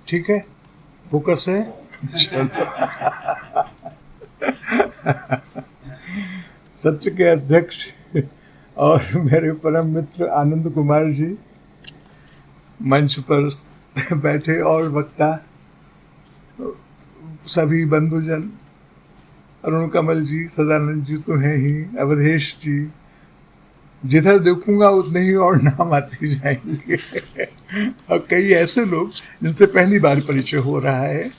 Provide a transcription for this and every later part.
ठीक है, फोकस है। चलो। सत्र के अध्यक्ष और मेरे परम मित्र आनंद कुमार जी, मंच पर बैठे और वक्ता सभी बंधुजन, अरुण कमल जी, सदानंद जी तो हैं ही, अवधेश जी, जिधर देखूंगा उतने ही और नाम आते जाएंगे। और कई ऐसे लोग जिनसे पहली बार परिचय हो रहा है,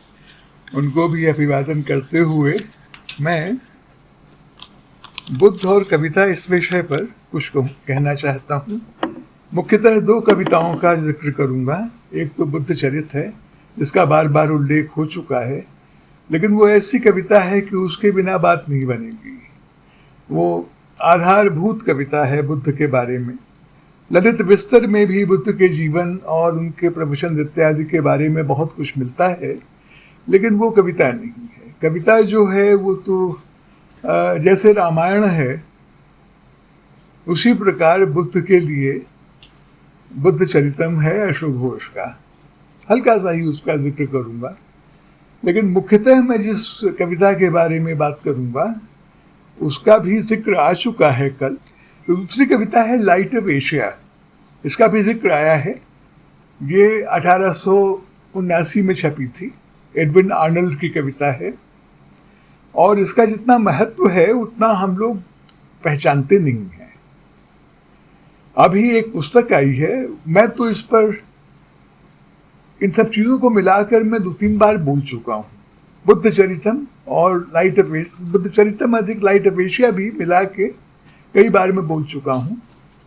उनको भी अभिवादन करते हुए मैं बुद्ध और कविता इस विषय पर कुछ कहना चाहता हूँ। मुख्यतः दो कविताओं का जिक्र करूँगा। एक तो बुद्ध चरित है, जिसका बार बार उल्लेख हो चुका है, लेकिन वो ऐसी कविता है कि उसके बिना बात नहीं बनेगी। वो आधारभूत कविता है बुद्ध के बारे में। ललित विस्तर में भी बुद्ध के जीवन और उनके प्रवचन इत्यादि के बारे में बहुत कुछ मिलता है, लेकिन वो कविता नहीं है। कविता जो है वो तो जैसे रामायण है, उसी प्रकार बुद्ध के लिए बुद्ध चरितम है अशोक घोष का। हल्का सा ही उसका जिक्र करूँगा, लेकिन मुख्यतः मैं जिस कविता के बारे में बात करूँगा उसका भी जिक्र आ चुका है कल। तो दूसरी कविता है लाइट ऑफ एशिया, इसका भी जिक्र आया है। ये 1879 में छपी थी, एडविन आर्नल्ड की कविता है, और इसका जितना महत्व है उतना हम लोग पहचानते नहीं हैं। अभी एक पुस्तक आई है, मैं तो इस पर इन सब चीज़ों को मिलाकर मैं 2-3 बार बोल चुका हूँ। बुद्ध चरितम और लाइट ऑफ बुद्ध चरितम अधिक लाइट ऑफ एशिया भी मिला के कई बार मैं बोल चुका हूँ,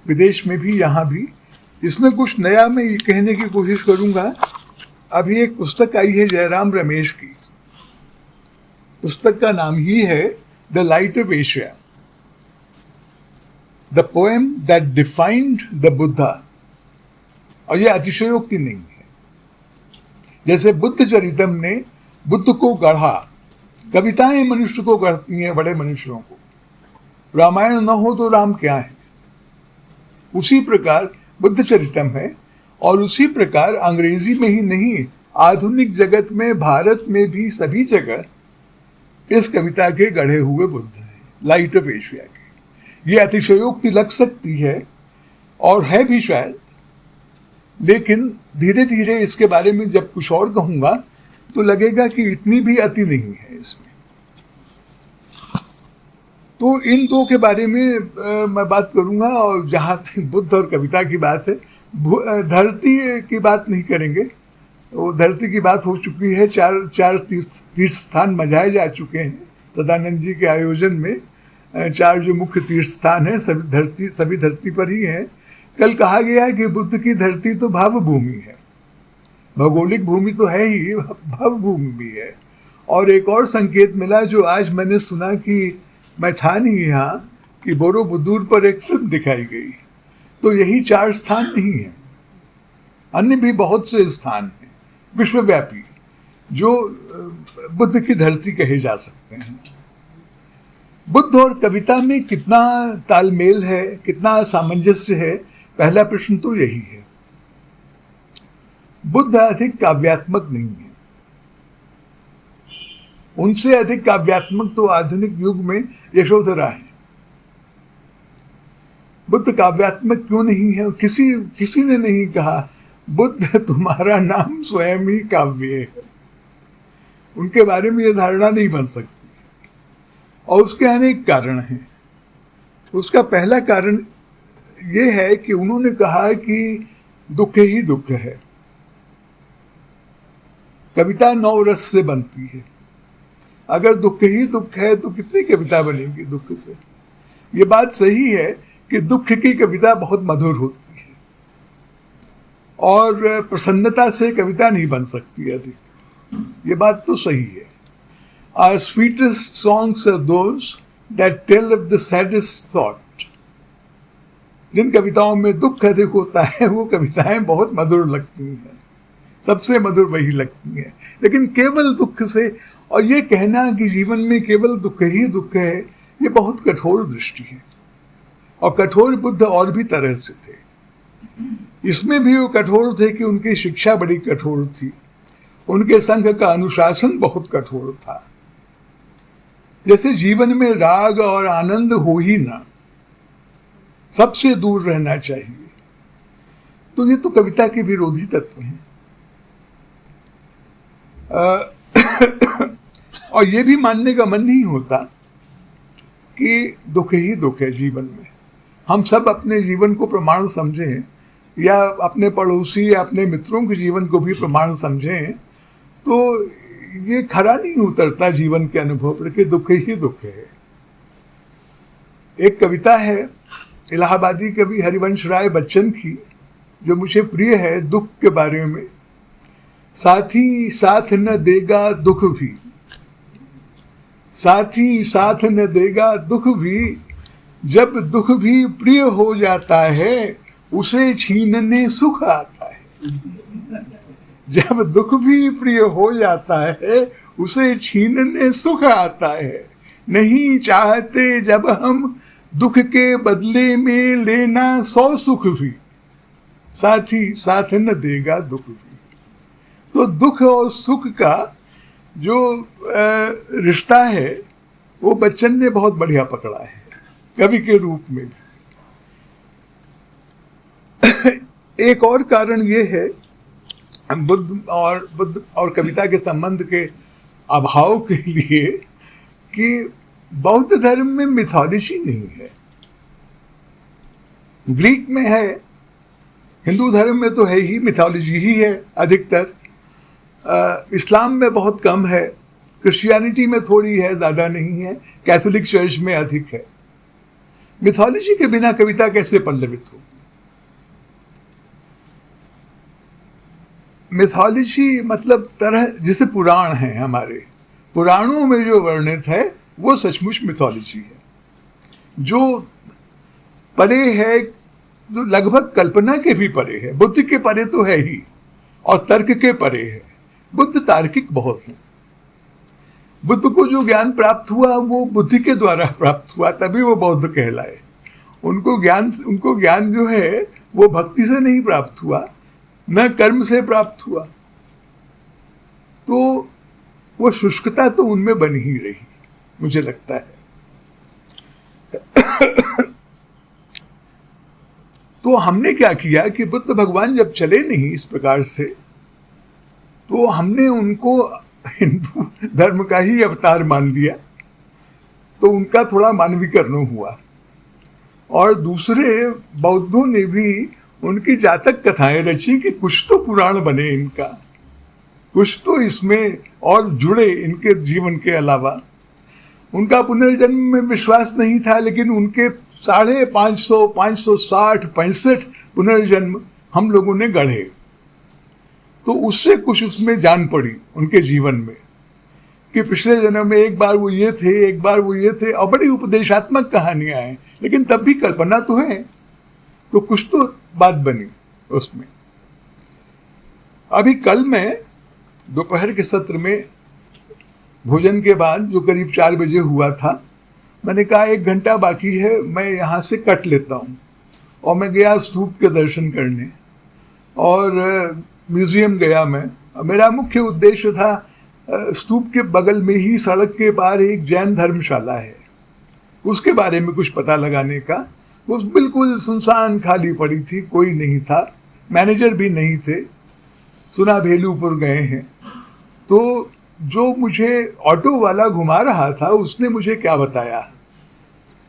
विदेश में भी, यहाँ भी। इसमें कुछ नया मैं ये कहने की कोशिश करूँगा। अभी एक पुस्तक आई है जयराम रमेश की, पुस्तक का नाम ही है the light of Asia, the poem that defined the Buddha. और ये अतिशयोक्ति नहीं है। जैसे बुद्ध चरितम ने बुद्ध को गढ़ा, कविताएं मनुष्य को गढ़ती हैं, बड़े मनुष्यों को। रामायण न हो तो राम क्या है, उसी प्रकार बुद्ध चरितम है। और उसी प्रकार अंग्रेजी में ही नहीं, आधुनिक जगत में, भारत में भी सभी जगह इस कविता के गढ़े हुए बुद्ध हैं, लाइट ऑफ एशिया के। ये अतिशयोक्ति लग सकती है और है भी शायद, लेकिन धीरे धीरे इसके बारे में जब कुछ और कहूँगा तो लगेगा कि इतनी भी अति नहीं है इसमें। तो इन दो के बारे में मैं बात करूँगा। और जहाँ बुद्ध और कविता की बात है, धरती की बात नहीं करेंगे। वो धरती की बात हो चुकी है, चार तीर्थ स्थान मजाए जा चुके हैं सदानंद जी के आयोजन में। 4 जो मुख्य तीर्थ स्थान हैं सभी धरती पर ही हैं। कल कहा गया है कि बुद्ध की धरती तो भाव भूमि है, भौगोलिक भूमि तो है ही, भाव भूमि भी है। और एक और संकेत मिला जो आज मैंने सुना कि मैं था नहीं यहाँ, कि बोरोबुदूर पर एक फिल्म दिखाई गई। तो यही 4 स्थान नहीं है, अन्य भी बहुत से स्थान हैं विश्वव्यापी जो बुद्ध की धरती कहे जा सकते हैं। बुद्ध और कविता में कितना तालमेल है, कितना सामंजस्य है, पहला प्रश्न तो यही है। बुद्ध अधिक काव्यात्मक नहीं है, उनसे अधिक काव्यात्मक तो आधुनिक युग में यशोधरा है। बुद्ध काव्यात्मक क्यों नहीं है? किसी ने नहीं कहा बुद्ध तुम्हारा नाम स्वयं ही काव्य है। उनके बारे में यह धारणा नहीं बन सकती, और उसके अनेक कारण हैं। उसका पहला कारण ये है कि उन्होंने कहा कि दुख ही दुख है। कविता 9 रस से बनती है। अगर दुख ही दुख है तो कितनी कविता बनेगी दुख से? ये बात सही है कि दुख की कविता बहुत मधुर होती है, और प्रसन्नता से कविता नहीं बन सकती अधिक, ये बात तो सही है। Our sweetest songs are those that tell of the saddest thought. जिन कविताओं में दुख अधिक होता है वो कविताएं बहुत मधुर लगती हैं, सबसे मधुर वही लगती हैं। लेकिन केवल दुख से, और ये कहना कि जीवन में केवल दुख ही दुख है, ये बहुत कठोर दृष्टि है। और कठोर बुद्ध और भी तरह से थे। इसमें भी वो कठोर थे कि उनकी शिक्षा बड़ी कठोर थी, उनके संघ का अनुशासन बहुत कठोर था। जैसे जीवन में राग और आनंद हो ही ना, सबसे दूर रहना चाहिए। तो ये तो कविता के विरोधी तत्व हैं। और ये भी मानने का मन नहीं होता कि दुख ही दुख है जीवन में। हम सब अपने जीवन को प्रमाण समझें, या अपने पड़ोसी या अपने मित्रों के जीवन को भी प्रमाण समझें, तो ये खरा नहीं उतरता जीवन के अनुभव पर कि दुख ही दुख है। एक कविता है इलाहाबादी कवि हरिवंश राय बच्चन की, जो मुझे प्रिय है, दुख के बारे में। साथी साथ न देगा दुख भी, साथी साथ न देगा दुख भी, जब दुख भी प्रिय हो जाता है उसे छीनने सुख आता है। जब दुख भी प्रिय हो जाता है उसे छीनने सुख आता है। नहीं चाहते जब हम दुख के बदले में लेना 100 सुख भी, साथी साथ न देगा दुख भी। तो दुख और सुख का जो रिश्ता है वो बच्चन ने बहुत बढ़िया पकड़ा है कवि के रूप में भी। एक और कारण ये है बुद्ध और कविता के संबंध के अभाव के लिए कि बौद्ध धर्म में मिथोलॉजी नहीं है। ग्रीक में है, हिंदू धर्म में तो है ही, मिथोलॉजी ही है अधिकतर। इस्लाम में बहुत कम है, क्रिश्चियनिटी में थोड़ी है, ज़्यादा नहीं है, कैथोलिक चर्च में अधिक है। मिथोलॉजी के बिना कविता कैसे पल्लवित हो? मिथोलॉजी मतलब तरह, जैसे पुराण हैं हमारे, पुराणों में जो वर्णित है वो सचमुच मिथोलॉजी है, जो परे है, जो लगभग कल्पना के भी परे है। बुद्ध के परे तो है ही, और तर्क के परे है। बुद्ध तार्किक बहुत हैं। बुद्ध को जो ज्ञान प्राप्त हुआ वो बुद्धि के द्वारा प्राप्त हुआ, तभी वो बौद्ध कहलाए। उनको ज्ञान जो है वो भक्ति से नहीं प्राप्त हुआ, न कर्म से प्राप्त हुआ। तो वो शुष्कता तो उनमें बन ही रही, मुझे लगता है। तो हमने क्या किया कि बुद्ध भगवान जब चले नहीं इस प्रकार से, तो हमने उनको हिंदू धर्म का ही अवतार मान लिया। तो उनका थोड़ा मानवीकरण हुआ। और दूसरे बौद्धों ने भी उनकी जातक कथाएं रची कि कुछ तो पुराण बने इनका, कुछ तो इसमें और जुड़े इनके जीवन के अलावा। उनका पुनर्जन्म में विश्वास नहीं था, लेकिन उनके 550, 560, 65 पुनर्जन्म हम लोगों ने गढ़े। तो उससे कुछ उसमें जान पड़ी उनके जीवन में कि पिछले जन्म में एक बार वो ये थे, एक बार वो ये थे, और बड़ी उपदेशात्मक कहानियां हैं, लेकिन तब भी कल्पना तो है। तो कुछ तो बात बनी उसमें। अभी कल मैं दोपहर के सत्र में भोजन के बाद, जो करीब 4 बजे हुआ था, मैंने कहा 1 घंटा बाकी है, मैं यहाँ से कट लेता हूँ। और मैं गया स्तूप के दर्शन करने, और म्यूज़ियम गया मैं। मेरा मुख्य उद्देश्य था, स्तूप के बगल में ही सड़क के पार एक जैन धर्मशाला है, उसके बारे में कुछ पता लगाने का। वो बिल्कुल सुनसान खाली पड़ी थी, कोई नहीं था, मैनेजर भी नहीं थे, सुना भेलूपुर गए हैं। तो जो मुझे ऑटो वाला घुमा रहा था उसने मुझे क्या बताया,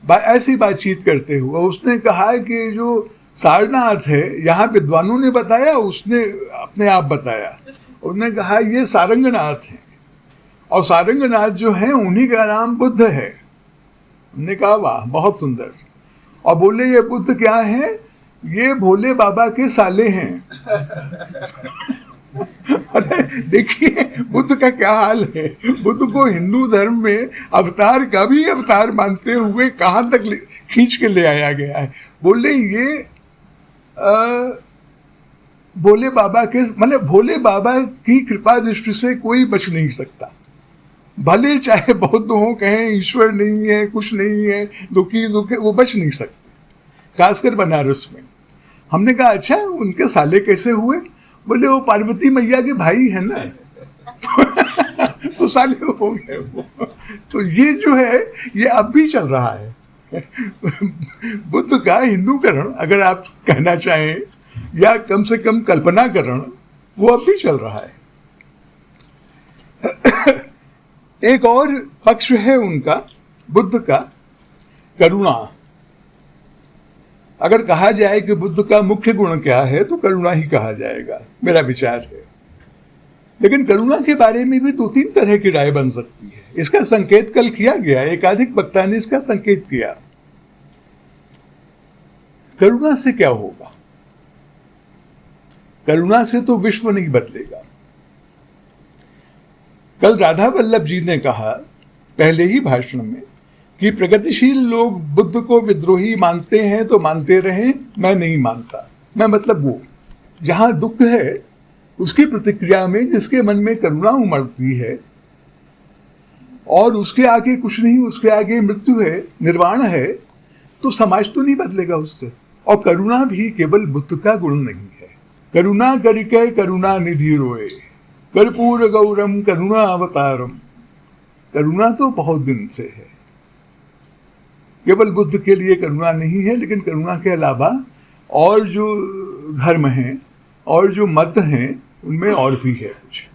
ऐसी बातचीत करते हुए उसने कहा कि जो सारनाथ है, यहाँ विद्वानों ने बताया, उसने अपने आप बताया। उसने कहा ये सारंगनाथ है, और सारंगनाथ जो है उन्हीं का नाम बुद्ध है। हमने कहा वाह, बहुत सुंदर। और बोले ये बुद्ध क्या है? ये भोले बाबा के साले हैं। अरे देखिए बुद्ध का क्या हाल है। बुद्ध को हिंदू धर्म में अवतार का भी अवतार मानते हुए कहाँ तक खींच के ले आया गया है। बोले ये भोले बाबा के, मतलब भोले बाबा की कृपा दृष्टि से कोई बच नहीं सकता। भले चाहे बौद्ध हो, कहें ईश्वर नहीं है, कुछ नहीं है, दुखी दुखे, वो बच नहीं सकते, खासकर बनारस में। हमने कहा अच्छा उनके साले कैसे हुए? बोले वो पार्वती मैया के भाई है ना। साले हो गए वो। तो ये जो है ये अब भी चल रहा है। बुद्ध का हिंदूकरण अगर आप कहना चाहें, या कम से कम कल्पनाकरण, वो अब भी चल रहा है। एक और पक्ष है उनका, बुद्ध का, करुणा। अगर कहा जाए कि बुद्ध का मुख्य गुण क्या है तो करुणा ही कहा जाएगा, मेरा विचार है। लेकिन करुणा के बारे में भी 2-3 तरह की राय बन सकती है। इसका संकेत कल किया गया, एकाधिक वक्ता ने इसका संकेत किया। करुणा से क्या होगा? करुणा से तो विश्व नहीं बदलेगा। कल राधा वल्लभ जी ने कहा पहले ही भाषण में कि प्रगतिशील लोग बुद्ध को विद्रोही मानते हैं तो मानते रहें, मैं नहीं मानता। मैं मतलब वो जहां दुख है उसकी प्रतिक्रिया में जिसके मन में करुणा उमड़ती है और उसके आगे कुछ नहीं, उसके आगे मृत्यु है, निर्वाण है, तो समाज तो नहीं बदलेगा उससे। और करुणा भी केवल बुद्ध का गुण नहीं है। करुणा करिके करुणा निधि रोए, कर्पूर गौरम करुणा अवतारम। करुणा तो बहुत दिन से है, केवल बुद्ध के लिए करुणा नहीं है, लेकिन करुणा के अलावा और जो धर्म हैं और जो मत हैं उनमें और भी है कुछ।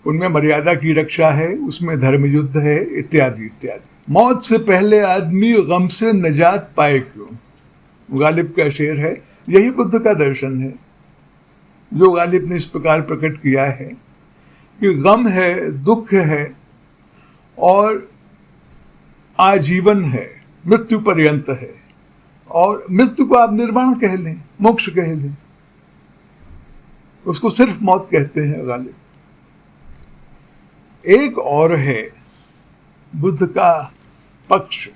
उनमें मर्यादा की रक्षा है, उसमें धर्म युद्ध है, इत्यादि इत्यादि। मौत से पहले आदमी गम से नजात पाए क्यों, गालिब का शेर है। यही बुद्ध का दर्शन है जो गालिब ने इस प्रकार प्रकट किया है कि गम है, दुख है और आजीवन है, मृत्यु पर्यंत है। और मृत्यु को आप निर्वाण कह लें, मोक्ष कह लें, उसको सिर्फ मौत कहते हैं गालिब। एक और है बुद्ध का पक्ष,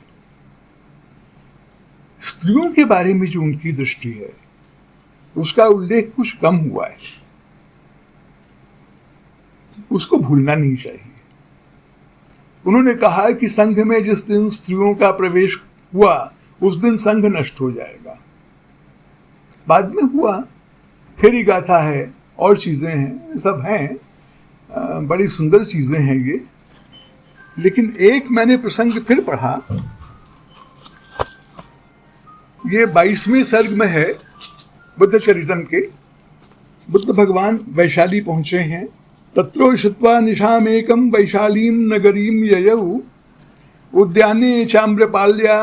स्त्रियों के बारे में जो उनकी दृष्टि है उसका उल्लेख कुछ कम हुआ है, उसको भूलना नहीं चाहिए। उन्होंने कहा कि संघ में जिस दिन स्त्रियों का प्रवेश हुआ उस दिन संघ नष्ट हो जाएगा। बाद में हुआ, थेरी गाथा है और चीजें हैं, सब हैं, बड़ी सुंदर चीजें हैं ये। लेकिन एक मैंने प्रसंग फिर पढ़ा, ये 22वें सर्ग में है बुद्ध चरितम के। बुद्ध भगवान वैशाली पहुंचे हैं। तत्रो श्रुत्वा निशामेकं वैशालीं नगरीं ययौ, उद्याने चाम्रपाल्या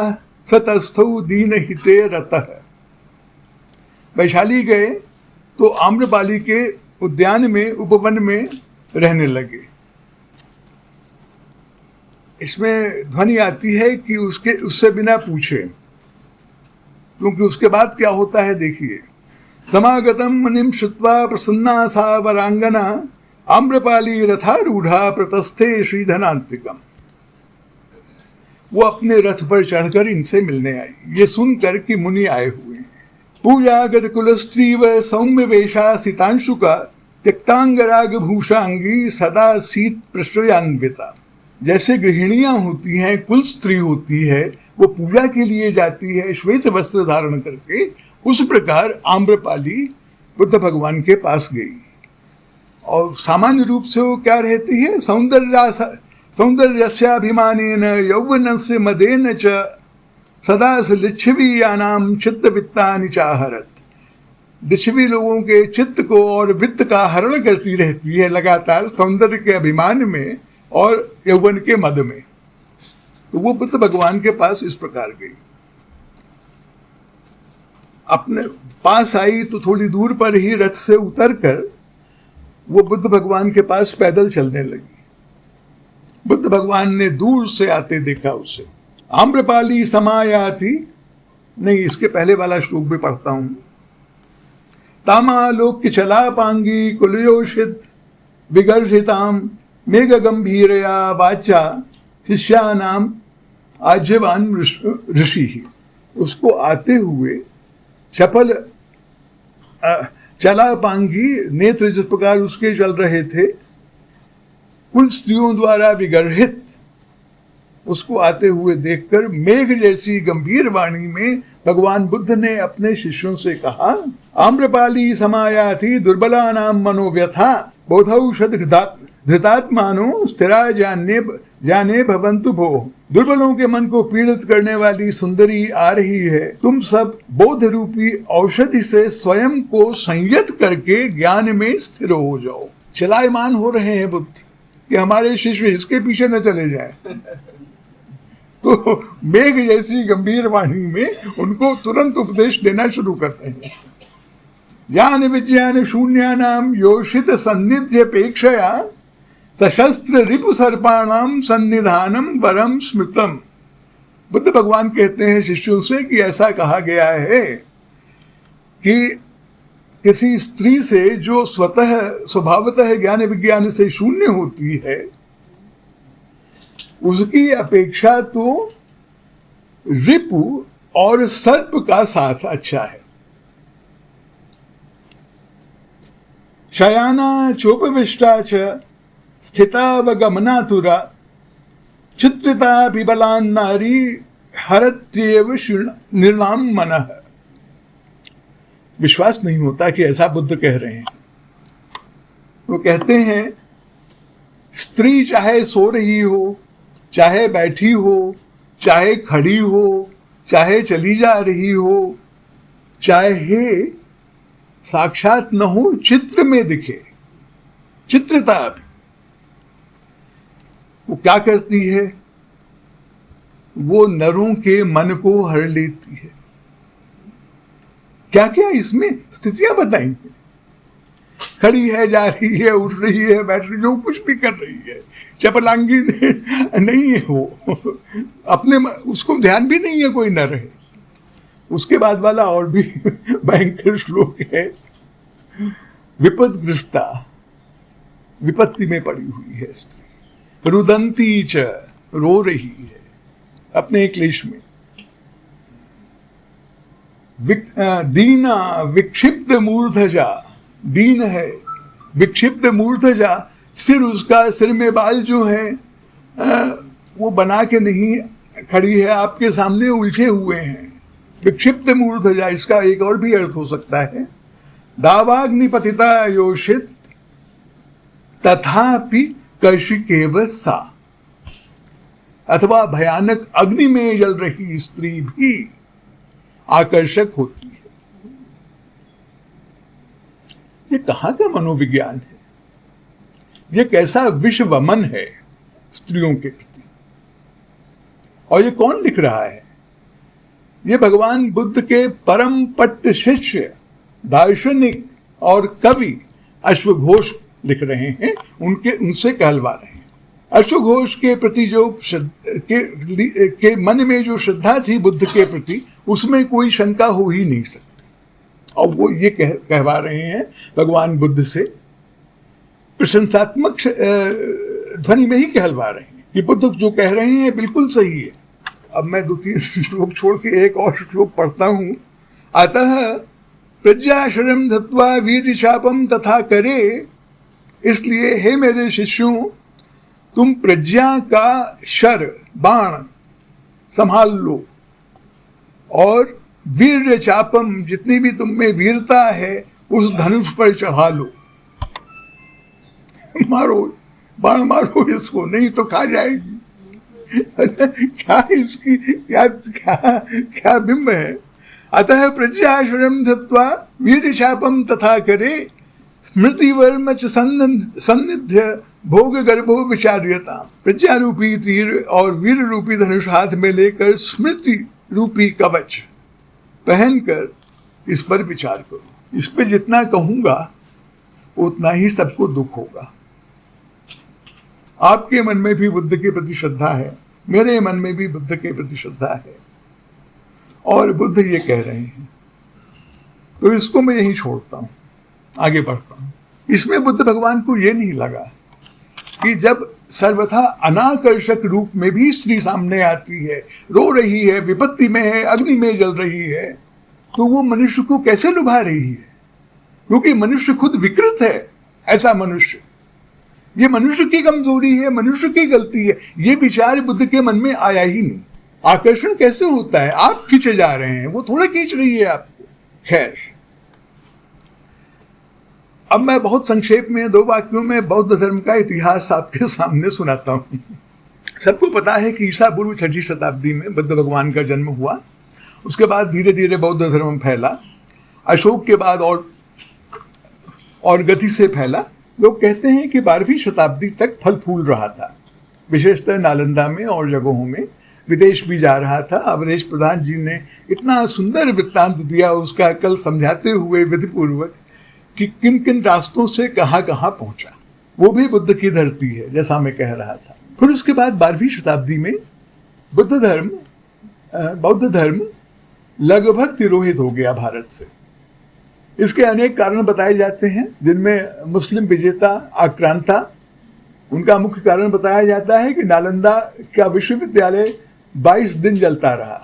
सतस्थौ दीनहिते रतः। वैशाली गए तो आम्रपाली के उद्यान में, उपवन में रहने लगे। इसमें ध्वनि आती है कि उससे बिना पूछे, क्योंकि उसके बाद क्या होता है देखिए। समागतम मुनिम श्रुत्वा प्रसन्ना सा वरांगना, आम्रपाली रथारूढ़ा प्रतस्थे श्रीधनांतिकम। वो अपने रथ पर चढ़कर इनसे मिलने आई, ये सुनकर कि मुनि आए हुए हैं। पूजागत कुलस्त्रीव सौम्य वेशा सितांशुका, त्यक्तांगराग भूषांगी सदा शीत प्रश्रयान्विता। जैसे गृहिणियां होती हैं, कुल स्त्री होती है, वो पूजा के लिए जाती है श्वेत वस्त्र धारण करके, उस प्रकार आम्रपाली बुद्ध भगवान के पास गई। और सामान्य रूप से वो क्या रहती है, सौंदर्यस्याभिमानेन यौवनस्य मदेन च सदा लिच्छवीयानां चित्तवित्तानि चाहरत। लिच्छवी लोगों के चित्त को और वित्त का हरण करती रहती है लगातार, सौंदर्य के अभिमान में और यौवन के मद में। तो वो बुद्ध भगवान के पास इस प्रकार गई, अपने पास आई तो थोड़ी दूर पर ही रथ से उतरकर वो बुद्ध भगवान के पास पैदल चलने लगी। बुद्ध भगवान ने दूर से आते देखा उसे। आम्रपाली समायाति, नहीं इसके पहले वाला श्लोक भी पढ़ता हूं। तामालोक्य चलापांगी कुलयोषित विगर्षिताम मेघ गंभीरया वाचा शिष्यानाम आज्यवान ऋषि। उसको आते हुए चपल चलापांगी नेत्र जिस प्रकार उसके चल रहे थे, कुल स्त्रियों द्वारा विगर्हित, उसको आते हुए देखकर मेघ जैसी गंभीर वाणी में भगवान बुद्ध ने अपने शिष्यों से कहा, आम्रपाली समायाति दुर्बलानां मनोव्यथा बोधौषध धृतात्मानो स्थिरा जाने भवन्तु भो। दुर्बलों के मन को पीड़ित करने वाली सुंदरी आ रही है, तुम सब बोध रूपी औषधि से स्वयं को संयत करके ज्ञान में स्थिर हो जाओ। चलायमान हो रहे हैं बुद्ध कि हमारे शिष्य इसके पीछे न चले जाए। तो मेघ जैसी गंभीर वाणी में उनको तुरंत उपदेश देना शुरू कर रहे हैं। ज्ञान विज्ञान शून्यानाम योषित सन्निध्यपेक्षया सशस्त्र रिपु सर्पाणाम सन्निधानम वरम स्मृतम। बुद्ध भगवान कहते हैं शिष्यों से कि ऐसा कहा गया है कि किसी स्त्री से जो स्वभावतः ज्ञान विज्ञान से शून्य होती है, उसकी अपेक्षा तो रिपु और सर्प का साथ अच्छा है। शयाना चोपविष्टा च स्थितावगमनातुरा चित्रिता पिबलान नारी हरत्येव निर्णाम मनः। विश्वास नहीं होता कि ऐसा बुद्ध कह रहे हैं। वो कहते हैं स्त्री चाहे सो रही हो, चाहे बैठी हो, चाहे खड़ी हो, चाहे चली जा रही हो, चाहे साक्षात न हो, चित्र में दिखे, चित्रता भी, वो क्या करती है? वो नरों के मन को हर लेती है। क्या क्या इसमें स्थितियां बताएंगे? खड़ी है, जा रही है, उठ रही है, बैठ रही है, जो कुछ भी कर रही है, चपलांगी नहीं है वो, अपने उसको ध्यान भी नहीं है कोई न रहे। उसके बाद वाला और भी भयंकर श्लोक है, विपदग्रस्ता, विपत्ति में पड़ी हुई है स्त्री, रुदंती च, रो रही है अपने क्लेश में, दीना विक्षिप्त मूर्धजा, दीन है, विक्षिप्त मूर्धजा, सिर उसका, सिर में बाल जो है वो बना के नहीं खड़ी है, आपके सामने उलझे हुए हैं। विक्षिप्त मूर्धजा, इसका एक और भी अर्थ हो सकता है, दावाग्निपतिता योषित तथापि कर्षिकेव सा, अथवा भयानक अग्नि में जल रही स्त्री भी आकर्षक होती है। ये कहाँ का मनोविज्ञान है? ये कैसा विश्वमन है स्त्रियों के प्रति? और ये कौन लिख रहा है? ये भगवान बुद्ध के परम पट्ट शिष्य, दार्शनिक और कवि अश्वघोष लिख रहे हैं, उनसे कहलवा रहे हैं। अश्वघोष के प्रति जो के मन में जो श्रद्धा थी बुद्ध के प्रति, उसमें कोई शंका हो ही नहीं सकती। और वो ये कहवा रहे हैं भगवान बुद्ध से, प्रशंसात्मक ध्वनि में ही कहलवा रहे हैं कि बुद्ध जो कह रहे हैं बिल्कुल सही है। अब मैं 2-3 श्लोक छोड़ के एक और श्लोक पढ़ता हूं। अतः प्रज्ञाशरम धत्वा वीर्यशापम तथा करे, इसलिए हे मेरे शिष्यों, तुम प्रज्ञा का शर, बाण संभाल लो और वीर्य चापम, जितनी भी तुम में वीरता है, उस धनुष पर चढ़ा लो। मारो, बाण मारो इसको, नहीं तो खा जाएगी। क्या इसकी क्या क्या क्या बिंब है? अतः प्रज्ञाशरम धत्वा वीर्यशापम तथा करे, स्मृतिवर्म च सन्निध्य भोग गर्भो विचार्यता। प्रज्ञा रूपी तीर और वीर रूपी धनुष हाथ में लेकर स्मृति रूपी कवच पहनकर इस पर विचार करो। इस पे जितना कहूंगा उतना ही सबको दुख होगा। आपके मन में भी बुद्ध के प्रति श्रद्धा है, मेरे मन में भी बुद्ध के प्रति श्रद्धा है, और बुद्ध ये कह रहे हैं, तो इसको मैं यहीं छोड़ता हूं, आगे बढ़ता हूं। इसमें बुद्ध भगवान को ये नहीं लगा कि जब सर्वथा अनाकर्षक रूप में भी स्त्री सामने आती है, रो रही है, विपत्ति में है, अग्नि में जल रही है, तो वो मनुष्य को कैसे लुभा रही है? क्योंकि मनुष्य खुद विकृत है। ऐसा मनुष्य, ये मनुष्य की कमजोरी है, मनुष्य की गलती है, ये विचार बुद्ध के मन में आया ही नहीं। आकर्षण कैसे होता है? आप खींचे जा रहे हैं, वो थोड़ा खींच रही है आपको। खैर, अब मैं बहुत संक्षेप में 2 वाक्यों में बौद्ध धर्म का इतिहास आपके सामने सुनाता हूँ। सबको पता है कि ईसा पूर्व 6वीं शताब्दी में बुद्ध भगवान का जन्म हुआ। उसके बाद धीरे धीरे बौद्ध धर्म फैला, अशोक के बाद और गति से फैला। लोग कहते हैं कि 12वीं शताब्दी तक फल फूल रहा था, विशेषतः नालंदा में और जगहों में। विदेश भी जा रहा था। अवधेश प्रधान जी ने इतना सुंदर वृत्तांत दिया उसका, कल समझाते हुए विधिपूर्वक कि किन किन रास्तों से कहाँ कहाँ पहुंचा। वो भी बुद्ध की धरती है, जैसा मैं कह रहा था। फिर उसके बाद 12वीं शताब्दी में बौद्ध धर्म लगभग तिरोहित हो गया भारत से। इसके अनेक कारण बताए जाते हैं, जिनमें मुस्लिम विजेता आक्रांता, उनका मुख्य कारण बताया जाता है कि नालंदा का विश्वविद्यालय 22 दिन जलता रहा,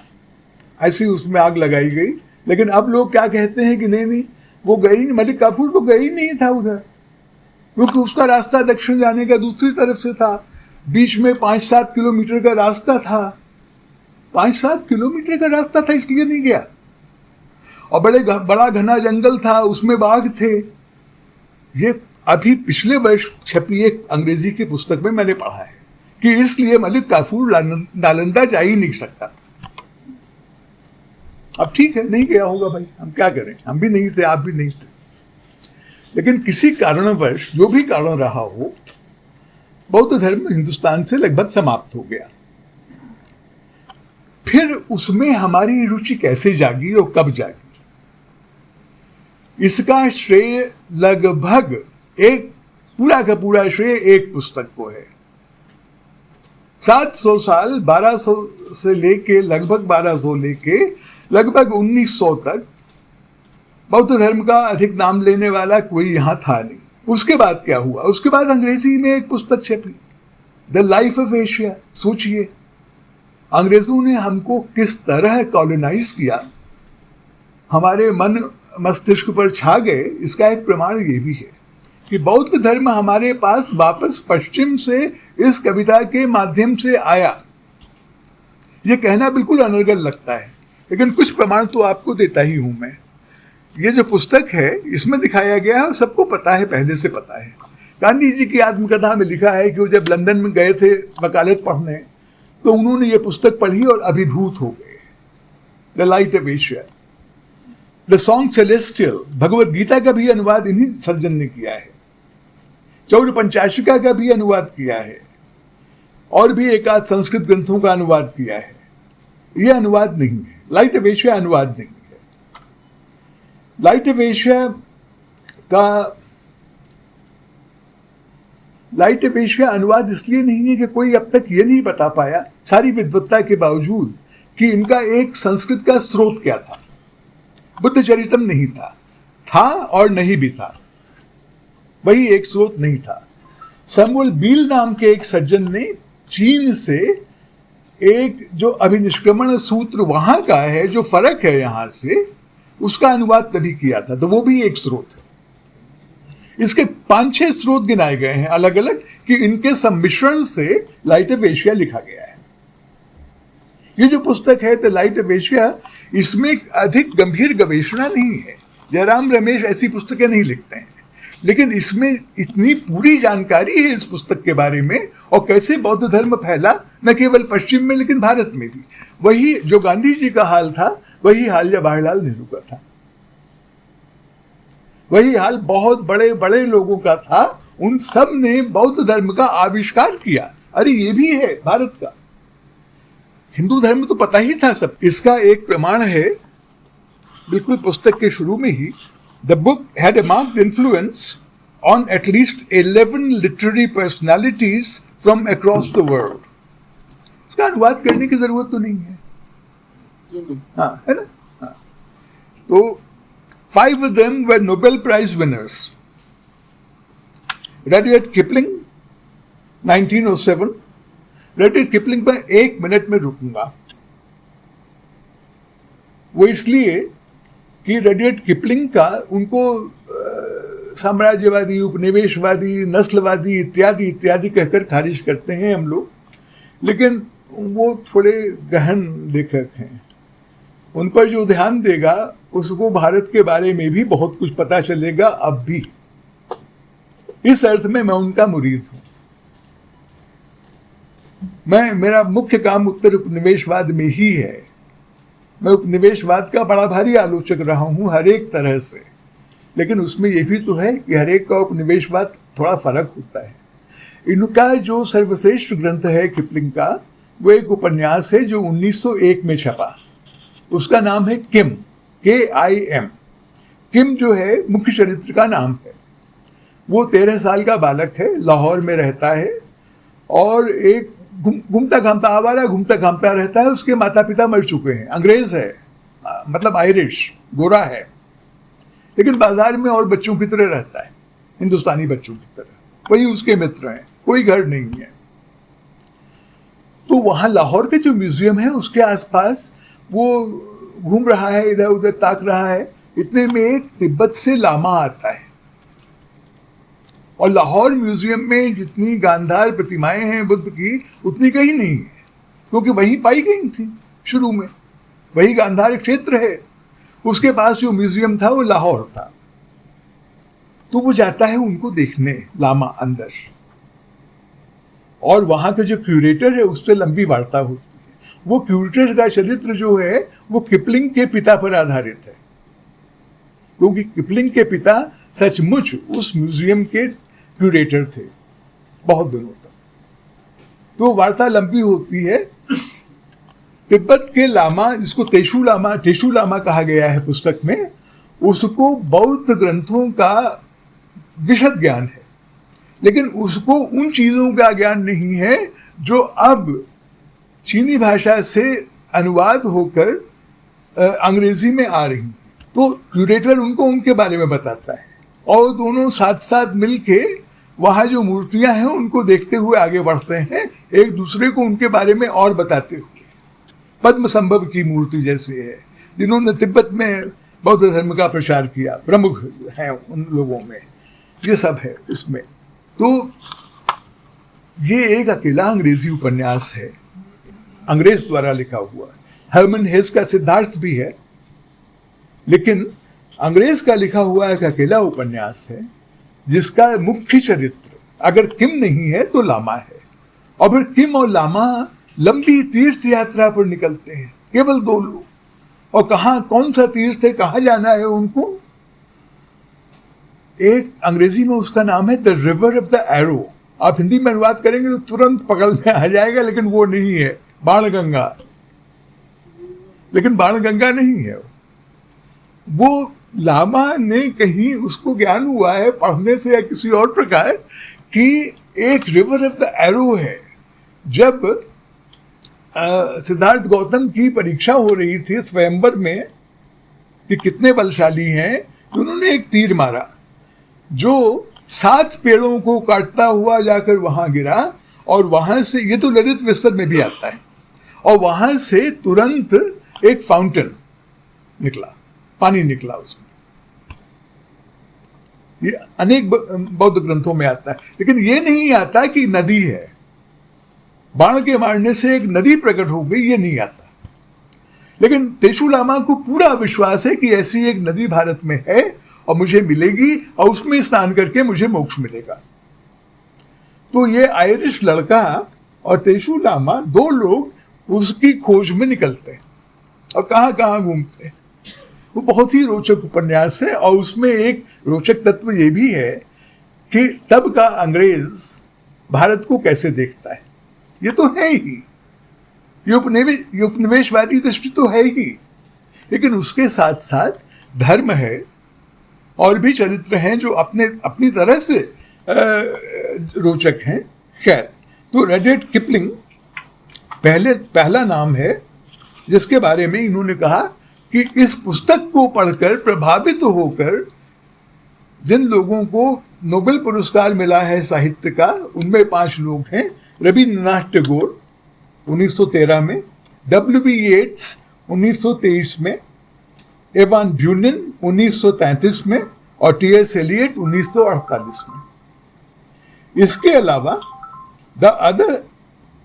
ऐसी उसमें आग लगाई गई। लेकिन अब लोग क्या कहते हैं कि नहीं, वो गई नहीं, मलिक काफूर तो गई नहीं था उधर, क्योंकि उसका रास्ता दक्षिण जाने का दूसरी तरफ से था। बीच में 5-7 किलोमीटर का रास्ता था, 5-7 किलोमीटर का रास्ता था, इसलिए नहीं गया। और बड़ा घना जंगल था, उसमें बाघ थे। ये अभी पिछले वर्ष छपी एक अंग्रेजी की पुस्तक में मैंने पढ़ा है कि इसलिए मलिक काफूर नालंदा जा ही नहीं सकता। अब ठीक है, नहीं गया होगा भाई, हम क्या करें, हम भी नहीं थे, आप भी नहीं थे। लेकिन किसी कारणवश, जो भी कारण रहा हो, बौद्ध धर्म हिंदुस्तान से लगभग समाप्त हो गया। फिर उसमें हमारी रुचि कैसे जागी और कब जागी, इसका श्रेय लगभग पूरा का पूरा श्रेय एक पुस्तक को है। 700 साल 1200 से लेके लगभग 1200 लेके लगभग 1900 तक बौद्ध धर्म का अधिक नाम लेने वाला कोई यहां था नहीं। उसके बाद क्या हुआ? उसके बाद अंग्रेजी में एक पुस्तक छपी, द लाइफ ऑफ एशिया। सोचिए, अंग्रेजों ने हमको किस तरह कॉलोनाइज किया, हमारे मन मस्तिष्क पर छा गए। इसका एक प्रमाण ये भी है कि बौद्ध धर्म हमारे पास वापस पश्चिम से इस कविता के माध्यम से आया। ये कहना बिल्कुल अनर्गल लगता है, लेकिन कुछ प्रमाण तो आपको देता ही हूं मैं। ये जो पुस्तक है, इसमें दिखाया गया है और सबको पता है, पहले से पता है। गांधी जी की आत्मकथा में लिखा है कि वो जब लंदन में गए थे वकालत पढ़ने, तो उन्होंने ये पुस्तक पढ़ी और अभिभूत हो गए। The light of Asia, the song celestial, Bhagavad Gita का भी अनुवाद इन्हीं सज्जन ने किया है। चौर पंचाशिका का भी अनुवाद किया है, और भी एक आध संस्कृत ग्रंथों का अनुवाद किया है। यह अनुवाद नहीं है, लाइट ऑफ एशिया अनुवाद नहीं है। लाइट ऑफ एशिया अनुवाद इसलिए नहीं है कि कोई अब तक ये नहीं बता पाया, सारी विद्वत्ता के बावजूद, कि इनका एक संस्कृत का स्रोत क्या था। बुद्ध चरितम नहीं था और नहीं भी था, वही एक स्रोत नहीं था। सैमुअल बील नाम के एक सज्जन ने चीन से एक जो अभिनिष्क्रमण सूत्र वहां का है, जो फर्क है यहां से, उसका अनुवाद तभी किया था, तो वो भी एक स्रोत है। इसके 5-6 स्रोत गिनाए गए हैं अलग अलग, कि इनके सम्मिश्रण से लाइट ऑफ एशिया लिखा गया है। ये जो पुस्तक है द लाइट ऑफ एशिया, इसमें अधिक गंभीर गवेषणा नहीं है। जयराम रमेश ऐसी पुस्तकें नहीं लिखते हैं, लेकिन इसमें इतनी पूरी जानकारी है इस पुस्तक के बारे में, और कैसे बौद्ध धर्म फैला, न केवल पश्चिम में लेकिन भारत में भी। वही जो गांधी जी का हाल था, वही हाल जवाहरलाल नेहरू का था, वही हाल बहुत बड़े बड़े लोगों का था। उन सब ने बौद्ध धर्म का आविष्कार किया। अरे ये भी है भारत का, हिंदू धर्म तो पता ही था सब। इसका एक प्रमाण है, बिल्कुल पुस्तक के शुरू में ही, the book had a marked influence on at least 11 literary personalities from across the world. इसका अनुवाद करने की जरूरत तो नहीं है, हाँ, है ना? हाँ। तो 5 of them were Nobel Prize winners. Rudyard Kipling 1907। रडियर्ड Kipling पर 1 मिनट में रुकूंगा। वो इसलिए कि रडियर्ड किपलिंग का उनको साम्राज्यवादी, उपनिवेशवादी, नस्लवादी इत्यादि इत्यादि कहकर खारिज करते हैं हम लोग, लेकिन वो थोड़े गहन लेखक हैं। उन पर जो ध्यान देगा उसको भारत के बारे में भी बहुत कुछ पता चलेगा अब भी। इस अर्थ में मैं उनका मुरीद हूं। मेरा मुख्य काम उत्तर उपनिवेशवाद में ही है। मैं उपनिवेशवाद का बड़ा भारी आलोचक रहा हूं हर एक तरह से, लेकिन उसमें यह भी तो है कि हर एक का उपनिवेशवाद थोड़ा फर्क होता है। इनका जो सर्वश्रेष्ठ ग्रंथ है किपलिंग का, वो एक उपन्यास है जो 1901 में छपा। उसका नाम है किम, KIM। किम जो है मुख्य चरित्र का नाम है। वो 13 साल का बालक है, लाहौर में रहता है और एक घूमता घामता आवारा घूमता घामता रहता है। उसके माता पिता मर चुके हैं, अंग्रेज है, मतलब आयरिश, गोरा है, लेकिन बाजार में और बच्चों की तरह रहता है, हिंदुस्तानी बच्चों की तरह। वही उसके मित्र हैं, कोई घर नहीं है। तो वहां लाहौर के जो म्यूजियम है उसके आसपास वो घूम रहा है, इधर उधर ताक रहा है। इतने में एक तिब्बत से लामा आता है, और लाहौर म्यूजियम में जितनी गांधार प्रतिमाएं हैं बुद्ध की, उतनी कहीं नहीं है, क्योंकि वहीं पाई गई थी शुरू में। वही गांधार क्षेत्र है। उसके पास जो म्यूजियम था वो लाहौर था। तो वो जाता है उनको देखने, लामा अंदर, और वहां का जो क्यूरेटर है उससे लंबी वार्ता होती है। वो क्यूरेटर का चरित्र जो है वो किपलिंग के पिता पर आधारित है, क्योंकि किपलिंग के पिता सचमुच उस म्यूजियम के क्यूरेटर थे बहुत दिनों तक। तो वार्ता लंबी होती है। तिब्बत के लामा, जिसको तेशु लामा कहा गया है पुस्तक में, उसको बौद्ध ग्रंथों का विशद ज्ञान है, लेकिन उसको उन चीजों का ज्ञान नहीं है जो अब चीनी भाषा से अनुवाद होकर अंग्रेजी में आ रही। तो क्यूरेटर उनको उनके बारे में बताता है, और दोनों साथ साथ मिलके वहाँ जो मूर्तियां हैं उनको देखते हुए आगे बढ़ते हैं, एक दूसरे को उनके बारे में और बताते हुए। पद्म संभव की मूर्ति जैसी है, जिन्होंने तिब्बत में बौद्ध धर्म का प्रचार किया, प्रमुख हैं उन लोगों में, ये सब है इसमें। तो ये एक अकेला अंग्रेजी उपन्यास है, अंग्रेज द्वारा लिखा हुआ। हर्मन हेस का सिद्धार्थ भी है, लेकिन अंग्रेज का लिखा हुआ एक अकेला उपन्यास है जिसका मुख्य चरित्र अगर किम नहीं है तो लामा है। और फिर किम और लामा लंबी तीर्थ यात्रा पर निकलते हैं, केवल 2 लोग। और कौन सा तीर्थ है, कहाँ जाना है उनको? एक अंग्रेजी में उसका नाम है the river of the arrow. आप हिंदी में अनुवाद करेंगे तो तुरंत पकड़ में आ जाएगा, लेकिन वो नहीं है, बाणगंगा। लेकिन बाणगंगा नहीं है वो। लामा ने कहीं उसको ज्ञान हुआ है पढ़ने से या किसी और प्रकार कि एक रिवर ऑफ द एरो है। जब सिद्धार्थ गौतम की परीक्षा हो रही थी स्वयंवर में कि कितने बलशाली हैं, तो उन्होंने एक तीर मारा जो 7 पेड़ों को काटता हुआ जाकर वहां गिरा, और वहां से, ये तो ललित विस्तर में भी आता है, और वहां से तुरंत एक फाउंटेन निकला, पानी निकला उसमें। ये अनेक बौद्ध ग्रंथों में आता है, लेकिन ये नहीं आता कि नदी है, बाण के मारने से एक नदी प्रकट हो गई, ये नहीं आता। लेकिन तेशु लामा को पूरा विश्वास है कि ऐसी एक नदी भारत में है और मुझे मिलेगी, और उसमें स्नान करके मुझे मोक्ष मिलेगा। तो ये आयरिश लड़का और तेशु लामा 2 लोग उसकी खोज में निकलते हैं और कहाँ कहाँ घूमते हैं। वो बहुत ही रोचक उपन्यास है, और उसमें एक रोचक तत्व ये भी है कि तब का अंग्रेज भारत को कैसे देखता है। ये तो है ही, ये उपनिवेशवादी दृष्टि तो है ही, लेकिन उसके साथ साथ धर्म है और भी चरित्र हैं जो अपनी तरह से रोचक हैं। खैर, तो रडियर्ड किपलिंग पहला नाम है जिसके बारे में इन्होंने कहा कि इस पुस्तक को पढ़कर प्रभावित होकर जिन लोगों को नोबेल पुरस्कार मिला है साहित्य का, उनमें 5 लोग हैं। रविन्द्रनाथ टैगोर 1913 में, W.B. येट्स 1923 में, एवान ब्यूनिन 1933 में, और T.S. एलियट 1948 में। इसके अलावा the other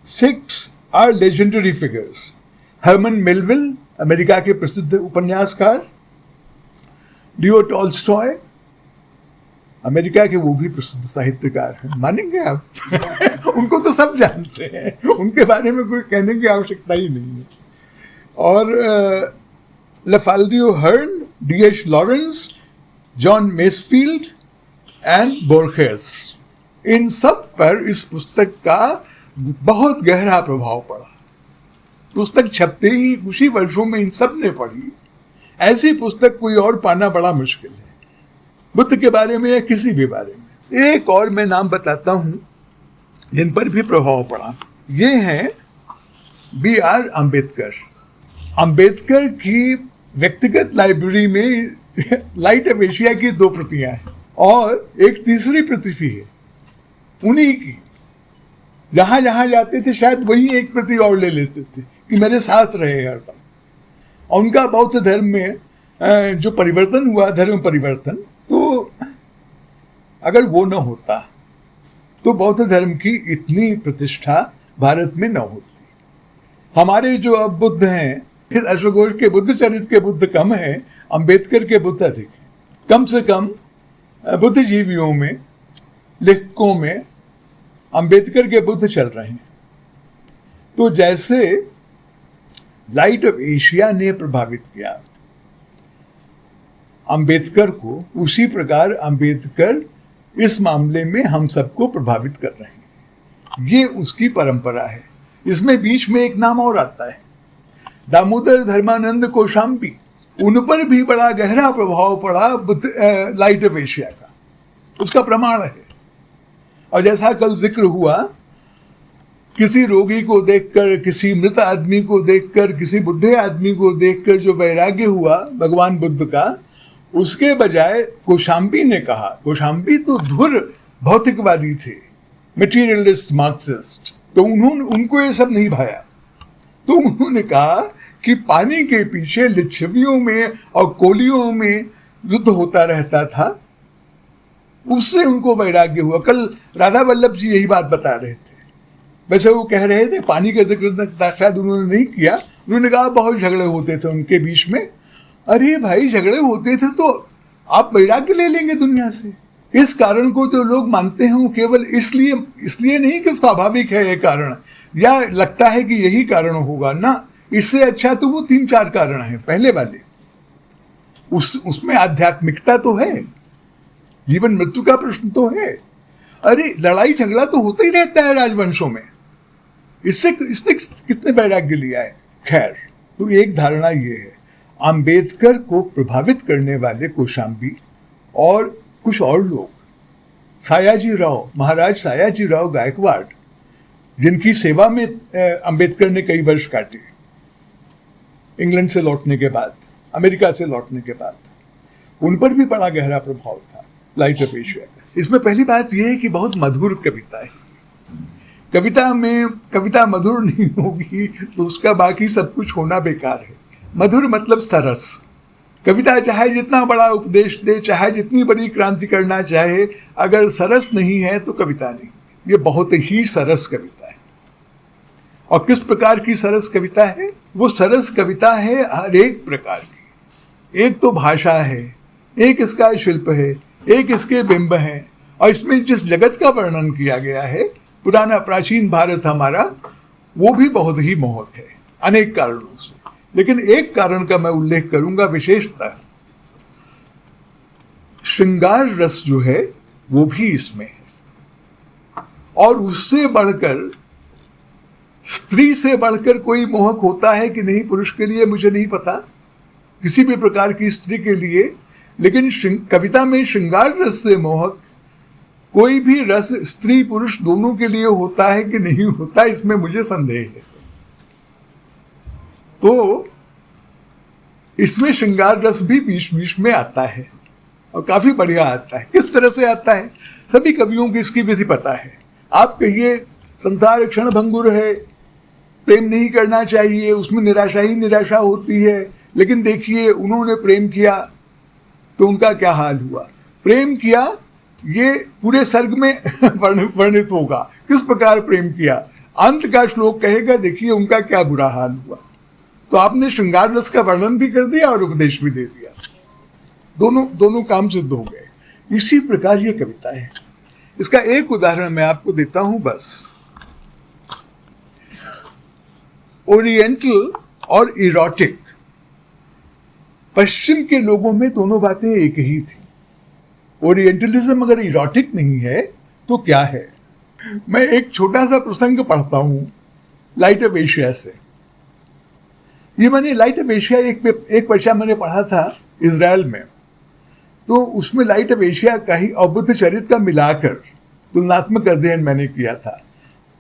6 are legendary figures. Herman Melville, America के प्रसिद्ध उपन्यासकार, लियो टॉल्स्टॉय, अमेरिका के वो भी प्रसिद्ध साहित्यकार हैं, मानेंगे आप? उनको तो सब जानते हैं, उनके बारे में कोई कहने की आवश्यकता ही नहीं है। और Lafcadio Hearn, D.H. Lawrence, John Masefield and Borges, इन सब पर इस पुस्तक का बहुत गहरा प्रभाव पड़ा। पुस्तक छपते ही उसी वर्षों में इन सब ने पढ़ी। ऐसी पुस्तक कोई और पाना बड़ा मुश्किल है, बुद्ध के बारे में या किसी भी बारे में। एक और मैं नाम बताता हूं जिन पर भी प्रभाव पड़ा, ये हैं B.R. अम्बेडकर। अम्बेडकर की व्यक्तिगत लाइब्रेरी में लाइट ऑफ एशिया की 2 प्रतियां हैं और एक तीसरी प्रति भी है उन्हीं की। जहां जहां जाते थे शायद वही एक प्रति और ले लेते थे कि मेरे साथ रहे हरदम। और उनका बौद्ध धर्म में जो परिवर्तन हुआ, धर्म परिवर्तन, तो अगर वो न होता तो बौद्ध धर्म की इतनी प्रतिष्ठा भारत में न होती। हमारे जो अब बुद्ध हैं, फिर अश्वघोष के बुद्ध चरित्र के बुद्ध कम है, अंबेडकर के बुद्ध अधिक है। कम से कम बुद्धिजीवियों में, लेखकों में अंबेडकर के बुद्ध चल रहे हैं। तो जैसे लाइट ऑफ एशिया ने प्रभावित किया अंबेडकर को, उसी प्रकार अंबेडकर इस मामले में हम सबको प्रभावित कर रहे हैं। ये उसकी परंपरा है। इसमें बीच में एक नाम और आता है, दामोदर धर्मानंद कौशाम्बी। उन पर भी बड़ा गहरा प्रभाव पड़ा लाइट ऑफ एशिया का, उसका प्रमाण है। और जैसा कल जिक्र हुआ, किसी रोगी को देखकर, किसी मृत आदमी को देखकर, किसी बुढ़े आदमी को देखकर जो वैराग्य हुआ भगवान बुद्ध का, उसके बजाय कौशाम्बी ने कहा, कौशाम्बी तो धुर भौतिकवादी थे, मटीरियलिस्ट, मार्क्सिस्ट, तो उनको ये सब नहीं भाया। तो उन्होंने कहा कि पानी के पीछे लिच्छवियों में और कोलियों में युद्ध होता रहता था, उससे उनको वैराग्य हुआ। कल राधा वल्लभ जी यही बात बता रहे थे। वैसे वो कह रहे थे, पानी का जिक्र शायद उन्होंने नहीं किया, उन्होंने कहा बहुत झगड़े होते थे उनके बीच में। अरे भाई, झगड़े होते थे तो आप वैराग्य ले लेंगे दुनिया से। इस कारण को जो लोग मानते हैं वो केवल इसलिए नहीं कि स्वाभाविक है ये कारण, या लगता है कि यही कारण होगा ना, इससे अच्छा तो वो 3-4 कारण हैं पहले वाले। उसमें आध्यात्मिकता तो है, जीवन मृत्यु का प्रश्न तो है। अरे लड़ाई झगड़ा तो होता ही रहता है राजवंशों में, इससे किसने वैराग्य लिया है? खैर, तो एक धारणा ये है। अंबेडकर को प्रभावित करने वाले कौशाम्बी और कुछ और लोग, सायाजी राव, महाराज सायाजी राव गायकवाड़, जिनकी सेवा में अंबेडकर ने कई वर्ष काटे इंग्लैंड से लौटने के बाद, अमेरिका से लौटने के बाद, उन पर भी बड़ा गहरा प्रभाव था लाइट ऑफ एशिया का। इसमें पहली बात यह है कि बहुत मधुर कविता है। कविता में कविता मधुर नहीं होगी तो उसका बाकी सब कुछ होना बेकार है। मधुर मतलब सरस। कविता चाहे जितना बड़ा उपदेश दे, चाहे जितनी बड़ी क्रांति करना चाहे, अगर सरस नहीं है तो कविता नहीं। ये बहुत ही सरस कविता है। और किस प्रकार की सरस कविता है? वो सरस कविता है हर एक प्रकार की। एक तो भाषा है, एक इसका शिल्प है, एक इसके बिंब हैं, और इसमें जिस जगत का वर्णन किया गया है, पुराना प्राचीन भारत हमारा, वो भी बहुत ही मोहक है अनेक कारणों से। लेकिन एक कारण का मैं उल्लेख करूंगा विशेषतः, श्रृंगार रस जो है वो भी इसमें है। और उससे बढ़कर, स्त्री से बढ़कर कोई मोहक होता है कि नहीं पुरुष के लिए मुझे नहीं पता, किसी भी प्रकार की स्त्री के लिए, लेकिन कविता में श्रृंगार रस से मोहक कोई भी रस स्त्री पुरुष दोनों के लिए होता है कि नहीं होता, इसमें मुझे संदेह है। तो इसमें श्रृंगार रस भी बीच बीच में आता है और काफी बढ़िया आता है। किस तरह से आता है? सभी कवियों की इसकी विधि पता है। आप कहिए संसार क्षण भंगुर है, प्रेम नहीं करना चाहिए, उसमें निराशा ही निराशा होती है, लेकिन देखिए उन्होंने प्रेम किया तो उनका क्या हाल हुआ। प्रेम किया ये पूरे सर्ग में वर्णित होगा, किस प्रकार प्रेम किया। अंत का श्लोक कहेगा देखिए उनका क्या बुरा हाल हुआ। तो आपने श्रृंगार रस का वर्णन भी कर दिया और उपदेश भी दे दिया, दोनों काम सिद्ध हो गए। इसी प्रकार ये कविता है। इसका एक उदाहरण मैं आपको देता हूं बस। ओरिएंटल और इरोटिक, पश्चिम के लोगों में दोनों बातें एक ही थी। ओरिएंटलिज्म अगर इरोटिक नहीं है तो क्या है? मैं एक छोटा सा प्रसंग पढ़ता हूं लाइट ऑफ एशिया से। ये मैंने लाइट ऑफ एशिया एक वर्षा मैंने पढ़ा था इजराइल में, तो उसमें लाइट ऑफ एशिया का ही और बुद्ध चरित्र का मिलाकर तुलनात्मक अध्ययन मैंने किया था।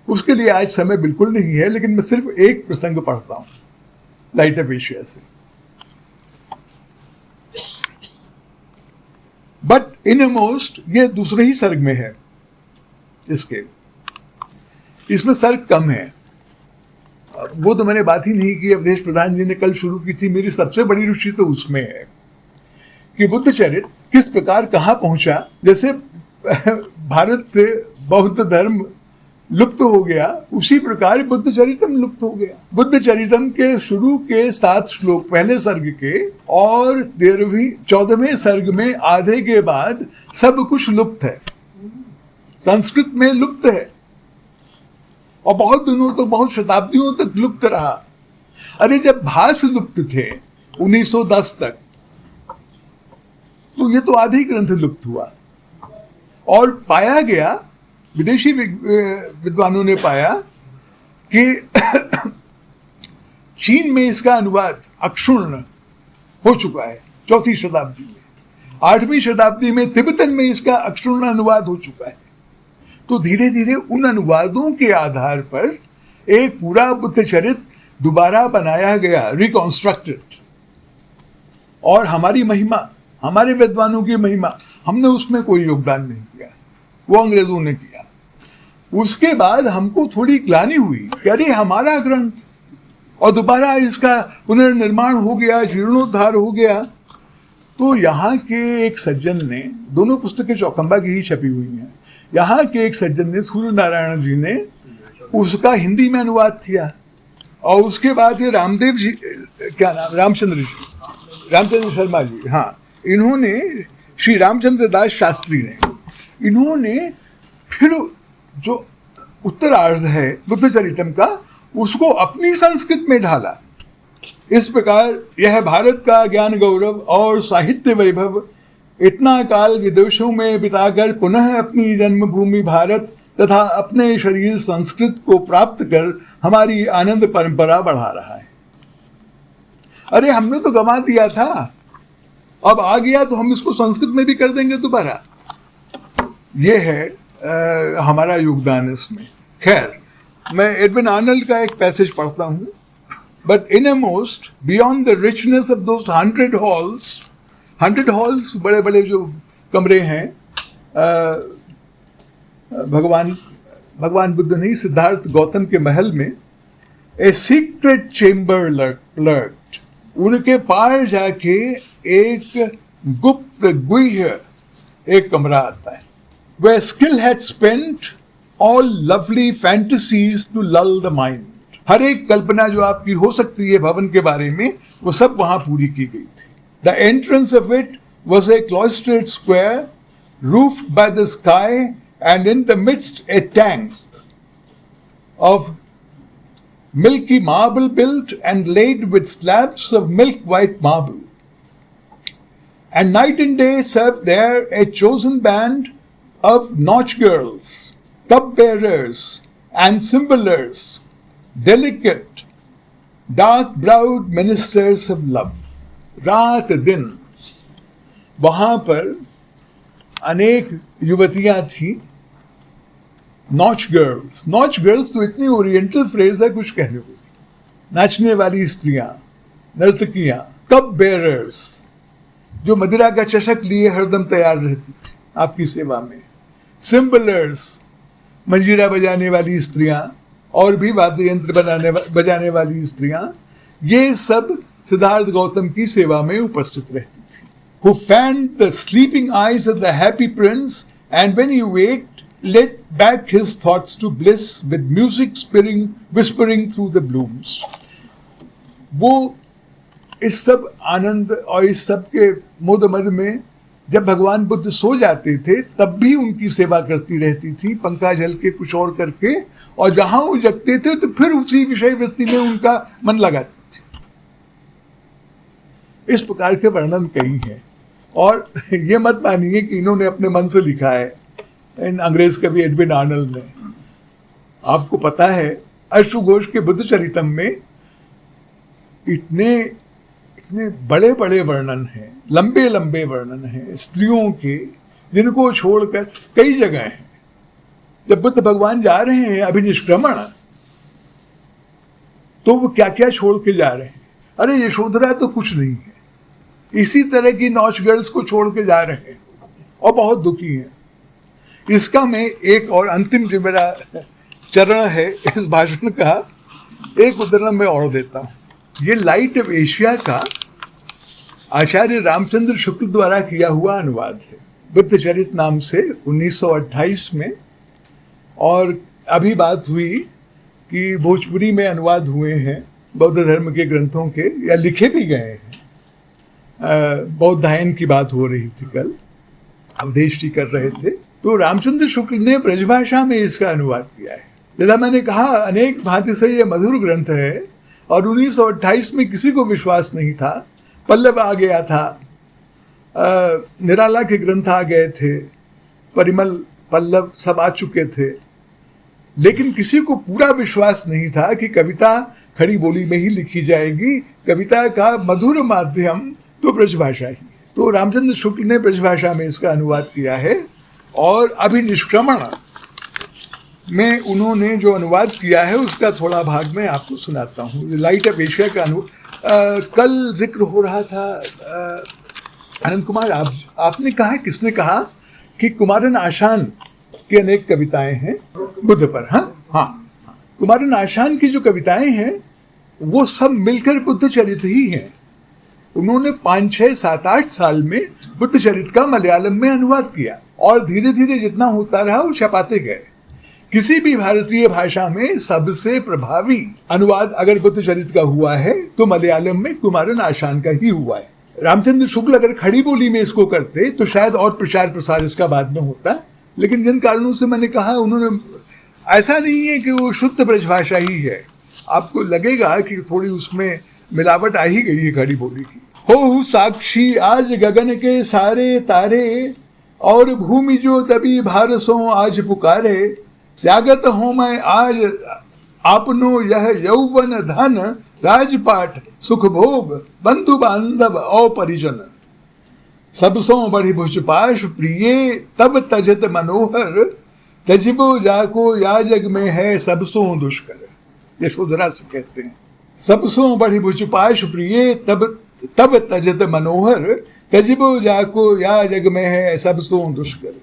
उसके लिए आज समय बिल्कुल नहीं है, लेकिन मैं सिर्फ एक प्रसंग पढ़ता हूं लाइट ऑफ एशिया से। बट इनमोस्ट, ये दूसरे ही सर्ग में है इसके, इसमें सर्ग कम है। वो तो मैंने बात ही नहीं की, अवधेश प्रधान जी ने कल शुरू की थी। मेरी सबसे बड़ी रुचि तो उसमें है कि बुद्ध चरित्र किस प्रकार कहाँ पहुंचा। जैसे भारत से बौद्ध धर्म लुप्त हो गया, उसी प्रकार बुद्ध चरितम लुप्त हो गया। बुद्ध चरितम के शुरू के 7 श्लोक पहले सर्ग के और 14वें सर्ग में आधे के बाद सब कुछ लुप्त है, संस्कृत में लुप्त है और बहुत दिनों तक, बहुत शताब्दियों तक लुप्त रहा। अरे जब भाष लुप्त थे 1910 तक, तो ये तो आधे ही ग्रंथ लुप्त हुआ। और पाया गया, विदेशी विद्वानों ने पाया कि चीन में इसका अनुवाद अक्षुण्ण हो चुका है 4वीं शताब्दी में। 8वीं शताब्दी में तिब्बतन में इसका अक्षुण्ण अनुवाद हो चुका है। तो धीरे धीरे उन अनुवादों के आधार पर एक पूरा बुद्ध चरित्र दोबारा बनाया गया, रिकॉन्स्ट्रक्टेड। और हमारी महिमा, हमारे विद्वानों की महिमा, हमने उसमें कोई योगदान नहीं दिया, वो अंग्रेजों ने किया। उसके बाद हमको थोड़ी ग्लानि हुई कि अरे हमारा ग्रंथ, और दोबारा इसका पुनर्निर्माण हो गया, जीर्णोद्धार हो गया। तो यहाँ के एक सज्जन ने, दोनों पुस्तकें चौखंबा की ही छपी हुई हैं, यहाँ के एक सज्जन ने, सूर्य नारायण जी ने उसका हिंदी में अनुवाद किया। और उसके बाद ये रामदेव जी, क्या नाम, रामचंद्र शर्मा जी, हाँ, इन्होंने, श्री रामचंद्र दास शास्त्री ने, इन्होंने फिर जो उत्तरार्ध है बुद्ध चरितम का, उसको अपनी संस्कृत में ढाला। इस प्रकार यह भारत का ज्ञान गौरव और साहित्य वैभव इतना काल विदेशों में बिताकर पुनः अपनी जन्मभूमि भारत तथा अपने शरीर संस्कृत को प्राप्त कर हमारी आनंद परंपरा बढ़ा रहा है। अरे हमने तो गंवा दिया था, अब आ गया तो हम इसको संस्कृत में भी कर देंगे दोबारा। ये है हमारा योगदान इसमें। खैर, मैं एडविन आर्नल्ड का एक पैसेज पढ़ता हूँ। But inmost beyond the richness of those 100 halls, बड़े बड़े जो कमरे हैं, भगवान बुद्ध नहीं, सिद्धार्थ गौतम के महल में ए सीक्रेट चेम्बर लर्क्ड। उनके पार जाके एक गुप्त गुह्य एक कमरा आता है। Where skill had spent all lovely fantasies to lull the mind. हर एक कल्पना जो आपकी हो सकती है भवन के बारे में, वो सब वहां पूरी की गई थी। The entrance of it was a cloistered square, roofed by the sky, and in the midst a tank of milky marble built and laid with slabs of milk white marble. And night and day served there a chosen band of nautch girls, cup-bearers and cymbalers, delicate, dark-browed ministers of love. रात दिन वहाँ पर अनेक युवतियाँ थीं, notch girls. Notch girls तो इतनी oriental phrase है, कुछ कहने को। नाचने वाली स्त्रियाँ, नर्तकियाँ, कप बेयरर्स, जो मदिरा का चषक लिए हरदम तैयार रहती थी आपकी सेवा में। सिम्बलर्स, मंजीरा बजाने वाली स्त्रियां और भी वाद्य यंत्र बजाने वाली स्त्रियां, ये सब सिद्धार्थ गौतम की सेवा में उपस्थित रहती थी। Who fanned the sleeping eyes of the happy prince, and when he waked, led back his thoughts to bliss with music whispering through the blooms. वो इस सब आनंद और इस सब के मोद मद में जब भगवान बुद्ध सो जाते थे तब भी उनकी सेवा करती रहती थी, पंखा झल के कुछ और करके, और जहां वो जगते थे तो फिर उसी विषय वृत्ति में उनका मन लगाती थी। इस प्रकार के वर्णन कई हैं, और ये मत मानिए कि इन्होंने अपने मन से लिखा है। इन अंग्रेज कवि एडविन आर्नल्ड ने, आपको पता है अश्वघोष के बुद्ध चरितम में इतने बड़े बड़े वर्णन हैं, लंबे लंबे वर्णन हैं स्त्रियों के, जिनको छोड़कर कई जगह हैं। जब बुद्ध भगवान जा रहे हैं अभिनिष्क्रमण, तो वो क्या क्या छोड़ के जा रहे हैं। अरे यशोधरा तो कुछ नहीं है, इसी तरह की नॉश गर्ल्स को छोड़ के जा रहे हैं और बहुत दुखी हैं। इसका मैं एक और अंतिम जो मेरा चरण है इस भाषण का, एक उदाहरण मैं और देता हूँ। ये लाइट ऑफ एशिया का आचार्य रामचंद्र शुक्ल द्वारा किया हुआ अनुवाद है, बुद्ध चरित नाम से 1928 में। और अभी बात हुई कि भोजपुरी में अनुवाद हुए हैं बौद्ध धर्म के ग्रंथों के, या लिखे भी गए हैं। बौद्धायन की बात हो रही थी कल, अवधेश जी कर रहे थे, तो रामचंद्र शुक्ल ने ब्रजभाषा में इसका अनुवाद किया है। जैसा मैंने कहा, अनेक भांति से ये मधुर ग्रंथ है, और 1928 में किसी को विश्वास नहीं था। पल्लव आ गया था, निराला के ग्रंथ आ गए थे, परिमल, पल्लव सब आ चुके थे, लेकिन किसी को पूरा विश्वास नहीं था कि कविता खड़ी बोली में ही लिखी जाएगी। कविता का मधुर माध्यम तो ब्रजभाषा ही। तो रामचंद्र शुक्ल ने ब्रजभाषा में इसका अनुवाद किया है, और अभिनिष्क्रमण में उन्होंने जो अनुवाद किया है उसका थोड़ा भाग मैं आपको सुनाता हूँ। लाइट ऑफ एशिया का कल जिक्र हो रहा था। आनंद कुमार, आपने कहा, किसने कहा कि कुमारन आशान की अनेक कविताएं हैं बुद्ध पर। हाँ, कुमारन आशान की जो कविताएं हैं वो सब मिलकर बुद्ध चरित ही हैं। उन्होंने 5, 6, 7, 8 साल में बुद्ध चरित का मलयालम में अनुवाद किया, और धीरे धीरे जितना होता रहा वो छपाते गए। किसी भी भारतीय भाषा में सबसे प्रभावी अनुवाद अगर बुद्ध चरित का हुआ है तो मलयालम में कुमारन आशान का ही हुआ है। रामचंद्र शुक्ल अगर खड़ी बोली में इसको करते तो शायद और प्रचार प्रसार इसका बाद में होता, लेकिन जिन कारणों से मैंने कहा, उन्होंने, ऐसा नहीं है कि वो शुद्ध ब्रजभाषा ही है। आपको लगेगा कि थोड़ी उसमें मिलावट आ ही गई है खड़ी बोली की। हो साक्षी आज गगन के सारे तारे, और भूमि जो दबी भारसों आज पुकारे। त्यागत हूँ मैं आज आपनो यह यौवन धन, राजपाट सुख भोग बंधु बांधव और परिजन। सबसों बढ़ी भुजपाश प्रिय तब तजत मनोहर, तजबो जाको या जग में है सबसों दुष्कर। यशोधरा से कहते हैं, सबसों बढ़ी भुजपाश प्रिय तब तजत मनोहर, तजबो जाको या जग में है सबसों दुष्कर।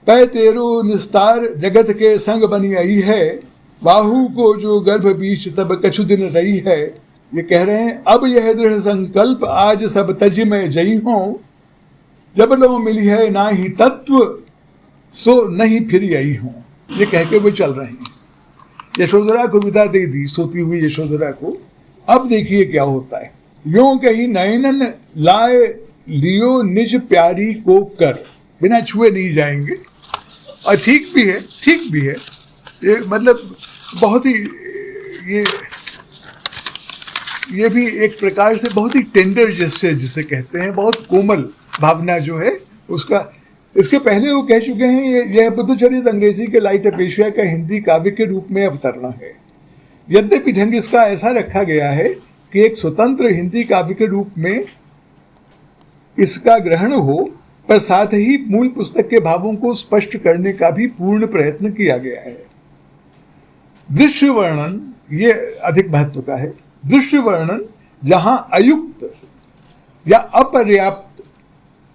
पै तेरो निस्तार जगत के संग बनी आई है, बाहु को जो गर्भ बीच तब कछु दिन रही है। ये कह रहे हैं, अब यह दृढ़ संकल्प आज सब तज में जई हो, जब लो मिली है ना ही तत्व सो नहीं फिर आई हो। ये कह के वो चल रहे हैं। यशोधरा को विदा दे दी, सोती हुई यशोधरा को। अब देखिए क्या होता है। यों कही नयनन लाए लियो निज प्यारी को कर, बिना छुए नहीं जाएंगे। और ठीक भी है, ठीक भी है। ये मतलब बहुत ही ये भी एक प्रकार से बहुत ही टेंडर जेस्चर जिसे कहते हैं, बहुत कोमल भावना जो है उसका। इसके पहले वो कह चुके हैं, यह बुद्धचरित अंग्रेजी के लाइट ऑफ एशिया का हिंदी काव्य के रूप में अवतरणा है। यद्यपि ढंग इसका ऐसा रखा गया है कि एक स्वतंत्र हिंदी काव्य के रूप में इसका ग्रहण हो, पर साथ ही मूल पुस्तक के भावों को स्पष्ट करने का भी पूर्ण प्रयत्न किया गया है। दृश्य वर्णन ये अधिक महत्व का है। दृश्य वर्णन जहां अयुक्त या अपर्याप्त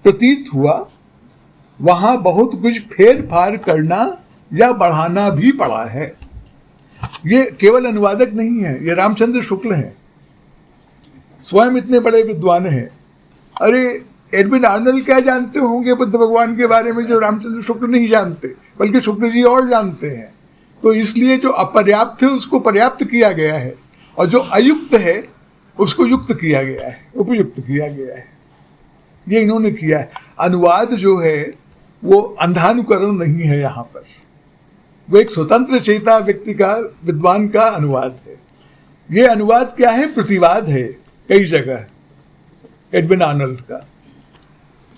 प्रतीत हुआ, वहां बहुत कुछ फेर फार करना या बढ़ाना भी पड़ा है। ये केवल अनुवादक नहीं है, ये रामचंद्र शुक्ल हैं, स्वयं इतने बड़े विद्वान हैं। अरे एडविन आर्नल्ड क्या जानते होंगे बुद्ध भगवान के बारे में जो रामचंद्र शुक्ल नहीं जानते, बल्कि शुक्ल जी और जानते हैं। तो इसलिए जो अपर्याप्त है उसको पर्याप्त किया गया है, और जो अयुक्त है उसको युक्त किया गया है, उपयुक्त किया गया है। ये इन्होंने किया है। अनुवाद जो है वो अंधानुकरण नहीं है यहाँ पर, वो एक स्वतंत्र चेता व्यक्ति का, विद्वान का अनुवाद है। ये अनुवाद क्या है? प्रतिवाद है कई जगह एडविन आर्नल्ड का।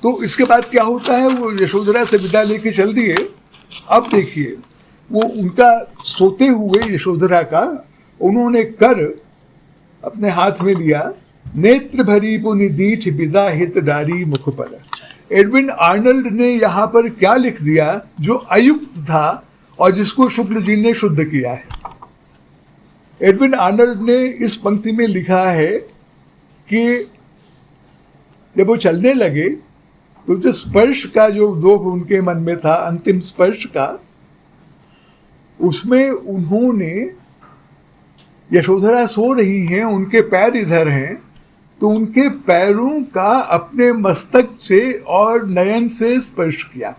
तो इसके बाद क्या होता है, वो यशोधरा से विदा लेके चल दिए। अब देखिए वो उनका सोते हुए यशोधरा का उन्होंने कर अपने हाथ में लिया, नेत्र भरी पुनि दीठ विदा हित डारी मुख पर। एडविन आर्नल्ड ने यहाँ पर क्या लिख दिया जो अयुक्त था और जिसको शुक्ल जी ने शुद्ध किया है। एडविन आर्नल्ड ने इस पंक्ति में लिखा है कि जब वो चलने लगे तो जो स्पर्श का जो दोष उनके मन में था, अंतिम स्पर्श का, उसमें उन्होंने, यशोधरा सो रही हैं, उनके पैर इधर हैं, तो उनके पैरों का अपने मस्तक से और नयन से स्पर्श किया।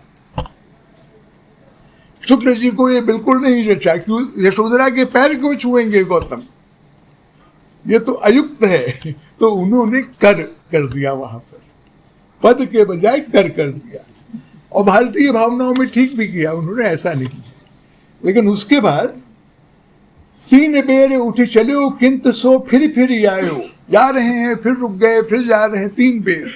शुक्ल जी को ये बिल्कुल नहीं जचा, क्यों यशोधरा के पैर क्यों छुएंगे गौतम, ये तो अयुक्त है। तो उन्होंने कर दिया, वहां पर पद के बजाय कर दिया। और भारतीय भावनाओं में ठीक भी किया उन्होंने, ऐसा नहीं। लेकिन उसके बाद 3 बेर उठी चलो किंत सो फिर आयो, जा रहे हैं फिर रुक गए, फिर जा रहे हैं, 3 बेर।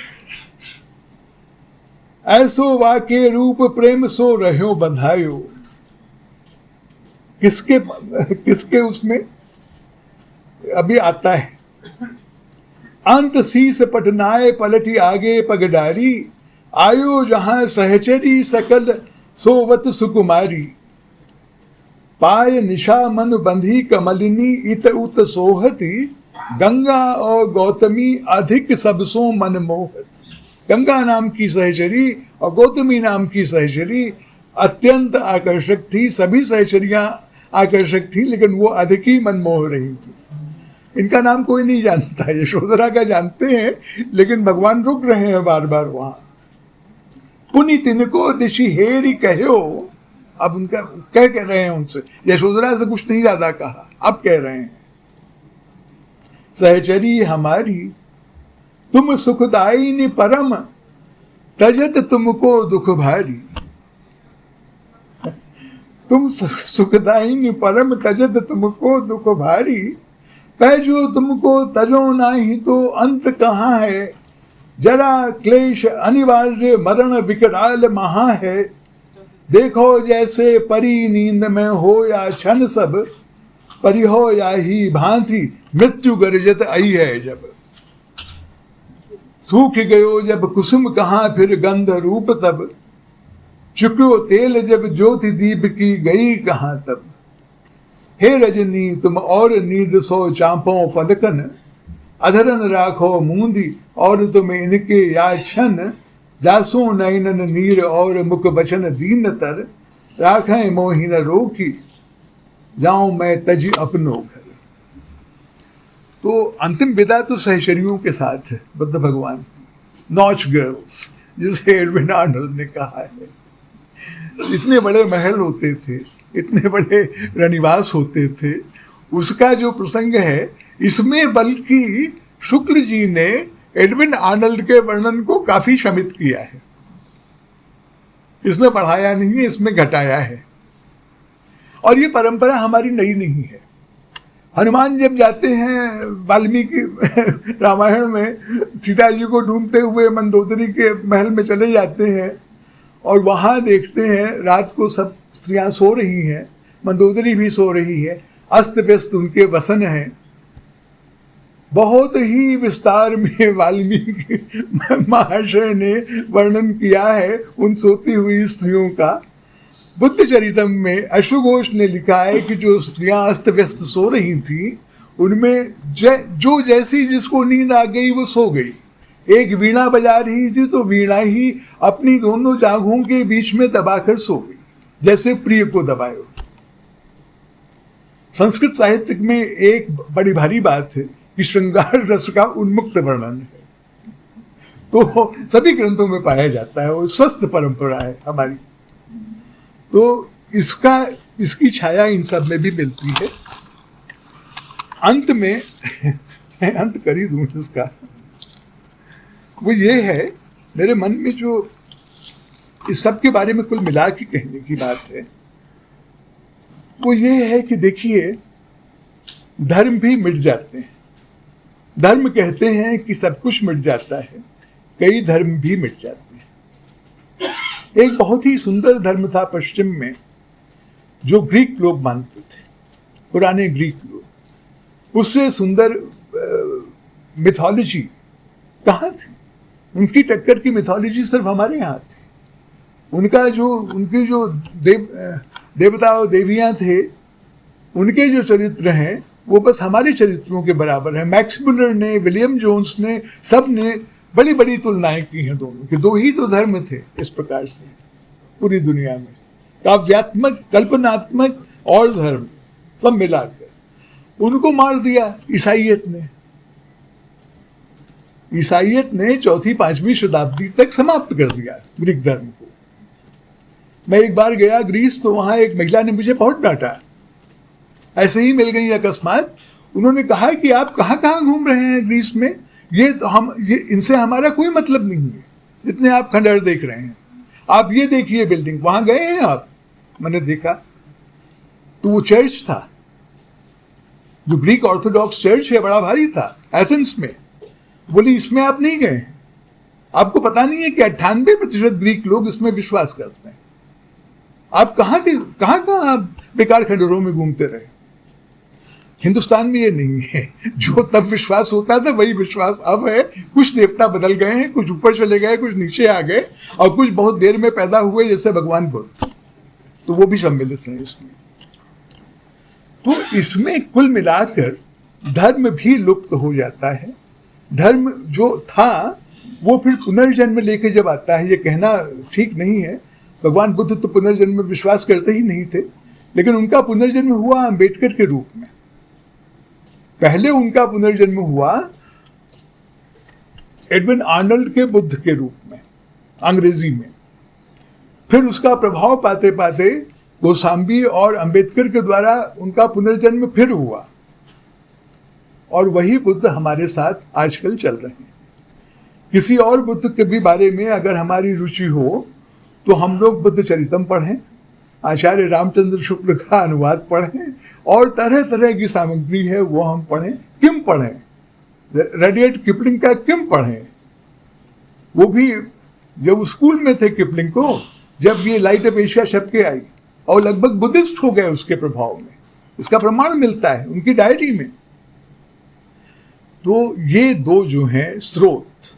ऐसो वाके रूप प्रेम सो रहो बंधायो, किसके उसमें अभी आता है। अंत शीस पटनाए पलटी आगे पगडारी, आयो जहां सहचरी सकल सोवत सुकुमारी। पाय निशा मन बंधी कमलिनी इत उत सोहती, गंगा और गौतमी अधिक सबसों मन मोहती। गंगा नाम की सहचरी और गौतमी नाम की सहचरी अत्यंत आकर्षक थी, सभी सहचरियां आकर्षक थी, लेकिन वो अधिक ही मन मोह रही थी। इनका नाम कोई नहीं जानता, यशोधरा का जानते हैं, लेकिन भगवान रुक रहे हैं बार बार वहां। पुनि तिनको दिशि हेरी कहो, अब उनका क्या कह रहे हैं उनसे, यशोधरा से कुछ नहीं ज्यादा कहा, अब कह रहे हैं सहचरी हमारी तुम सुखदायिनी परम, तजत तुमको दुख भारी। तुम सुखदायिनी परम, तजत तुमको दुख भारी। पैजो तुमको तजो नाही तो अंत कहाँ है, जरा क्लेश अनिवार्य मरण विकराल महा है। देखो जैसे परी नींद में हो या क्षण सब, परी हो या ही भांति मृत्यु गर्जत आई है जब। सूख गयो जब कुसुम कहाँ फिर गंध रूप तब, चुक्यो तेल जब ज्योति दीप की गई कहाँ तब। हे रजनी तुम और नींद सो चांपों पलकन, अधरन राखो मूंदी और तुम इनके या क्षण। जासो नयनन नीर और मुख बचन दीन तर, राखें मोहिन रोकी जाऊं मैं तजी अपनो घर। तो अंतिम विदा तो सहचरियों के साथ है बुद्ध भगवान, नॉच गर्ल्स जिसे एडविन आर्नल्ड ने कहा है। इतने बड़े महल होते थे, इतने बड़े रनिवास होते थे, उसका जो प्रसंग है इसमें बल्कि शुक्ल जी ने एडविन आर्नल्ड के वर्णन को काफी शमित किया है। इसमें बढ़ाया नहीं है, इसमें घटाया है। और ये परंपरा हमारी नई नहीं है। हनुमान जब जाते हैं वाल्मीकि रामायण में, सीता जी को ढूंढते हुए मंदोदरी के महल में चले जाते हैं और वहाँ देखते हैं रात को सब स्त्रियां सो रही हैं, मंदोदरी भी सो रही है, अस्त व्यस्त उनके वसन हैं। बहुत ही विस्तार में वाल्मीकि महाशय ने वर्णन किया है उन सोती हुई स्त्रियों का। बुद्ध चरितम में अश्वघोष ने लिखा है कि जो स्त्रियां अस्त व्यस्त सो रही थीं, उनमें जो जैसी जिसको नींद आ गई वो सो गई। एक वीणा बजा रही थी तो वीणा ही अपनी दोनों जांघों के बीच में दबाकर सो गई, जैसे प्रिय को दबाए। संस्कृत साहित्य में एक बड़ी भारी बात है कि श्रृंगार रस का उन्मुक्त वर्णन है, तो सभी ग्रंथों में पाया जाता है, वो स्वस्थ परंपरा है हमारी। तो इसकी छाया इन सब में भी मिलती है। अंत में अंत कर ही दूं इसका, वो ये है मेरे मन में जो इस सब के बारे में कुल मिला के कहने की बात है वो ये है कि देखिए, धर्म भी मिट जाते हैं। धर्म कहते हैं कि सब कुछ मिट जाता है, कई धर्म भी मिट जाते हैं। एक बहुत ही सुंदर धर्म था पश्चिम में, जो ग्रीक लोग मानते थे, पुराने ग्रीक लोग। उससे सुंदर मिथोलॉजी कहाँ थी? उनकी टक्कर की मिथोलॉजी सिर्फ हमारे यहाँ थी। उनके जो देवता और देवियाँ थे, उनके जो चरित्र हैं वो बस हमारे चरित्रों के बराबर है। मैक्स मुलर ने, विलियम जोन्स ने, सब ने बड़ी बड़ी तुलनाएं की हैं दोनों के। दो ही तो धर्म थे इस प्रकार से पूरी दुनिया में, काव्यात्मक, कल्पनात्मक और धर्म सब मिलाकर। उनको मार दिया ईसाइयत ने। ईसाइयत ने 4वीं-5वीं शताब्दी तक समाप्त कर दिया ग्रीक धर्म को। मैं एक बार गया ग्रीस, तो वहां एक महिला ने मुझे बहुत डांटा, ऐसे ही मिल गई अकस्मात। उन्होंने कहा कि आप कहाँ कहाँ घूम रहे हैं ग्रीस में, ये इनसे हमारा कोई मतलब नहीं है, जितने आप खंडहर देख रहे हैं। आप ये देखिए बिल्डिंग, वहां गए हैं आप? मैंने देखा तो वो चर्च था, जो ग्रीक ऑर्थोडॉक्स चर्च है, बड़ा भारी था एथेंस में। बोली इसमें आप नहीं गए, आपको पता नहीं है कि 98% ग्रीक लोग इसमें विश्वास करते हैं। आप कहाँ बेकार खंडहरों में घूमते रहे। हिंदुस्तान में ये नहीं है। जो तब विश्वास होता था वही विश्वास अब है। कुछ देवता बदल गए हैं, कुछ ऊपर चले गए, कुछ नीचे आ गए, और कुछ बहुत देर में पैदा हुए, जैसे भगवान बुद्ध, तो वो भी सम्मिलित हैं इसमें। तो इसमें कुल मिलाकर धर्म भी लुप्त हो जाता है। धर्म जो था वो फिर पुनर्जन्म लेके जब आता है, ये कहना ठीक नहीं है। भगवान बुद्ध तो पुनर्जन्म में विश्वास करते ही नहीं थे, लेकिन उनका पुनर्जन्म हुआ अम्बेडकर के रूप में। पहले उनका पुनर्जन्म हुआ एडविन आर्नल्ड के बुद्ध के रूप में, अंग्रेजी में। फिर उसका प्रभाव पाते पाते गोस्वामी और अंबेडकर के द्वारा उनका पुनर्जन्म फिर हुआ, और वही बुद्ध हमारे साथ आजकल चल रहे हैं। किसी और बुद्ध के भी बारे में अगर हमारी रुचि हो तो हम लोग बुद्ध चरितम पढ़ें, आचार्य रामचंद्र शुक्ल का अनुवाद पढ़ें, और तरह तरह की सामग्री है वो हम पढ़ें। किम पढ़ें, रडियर्ड किपलिंग का किम पढ़ें। वो भी जब स्कूल में थे किपलिंग को, जब ये लाइट ऑफ एशिया छप के आई, और लगभग बुद्धिस्ट हो गए उसके प्रभाव में। इसका प्रमाण मिलता है उनकी डायरी में। तो ये दो जो हैं स्रोत,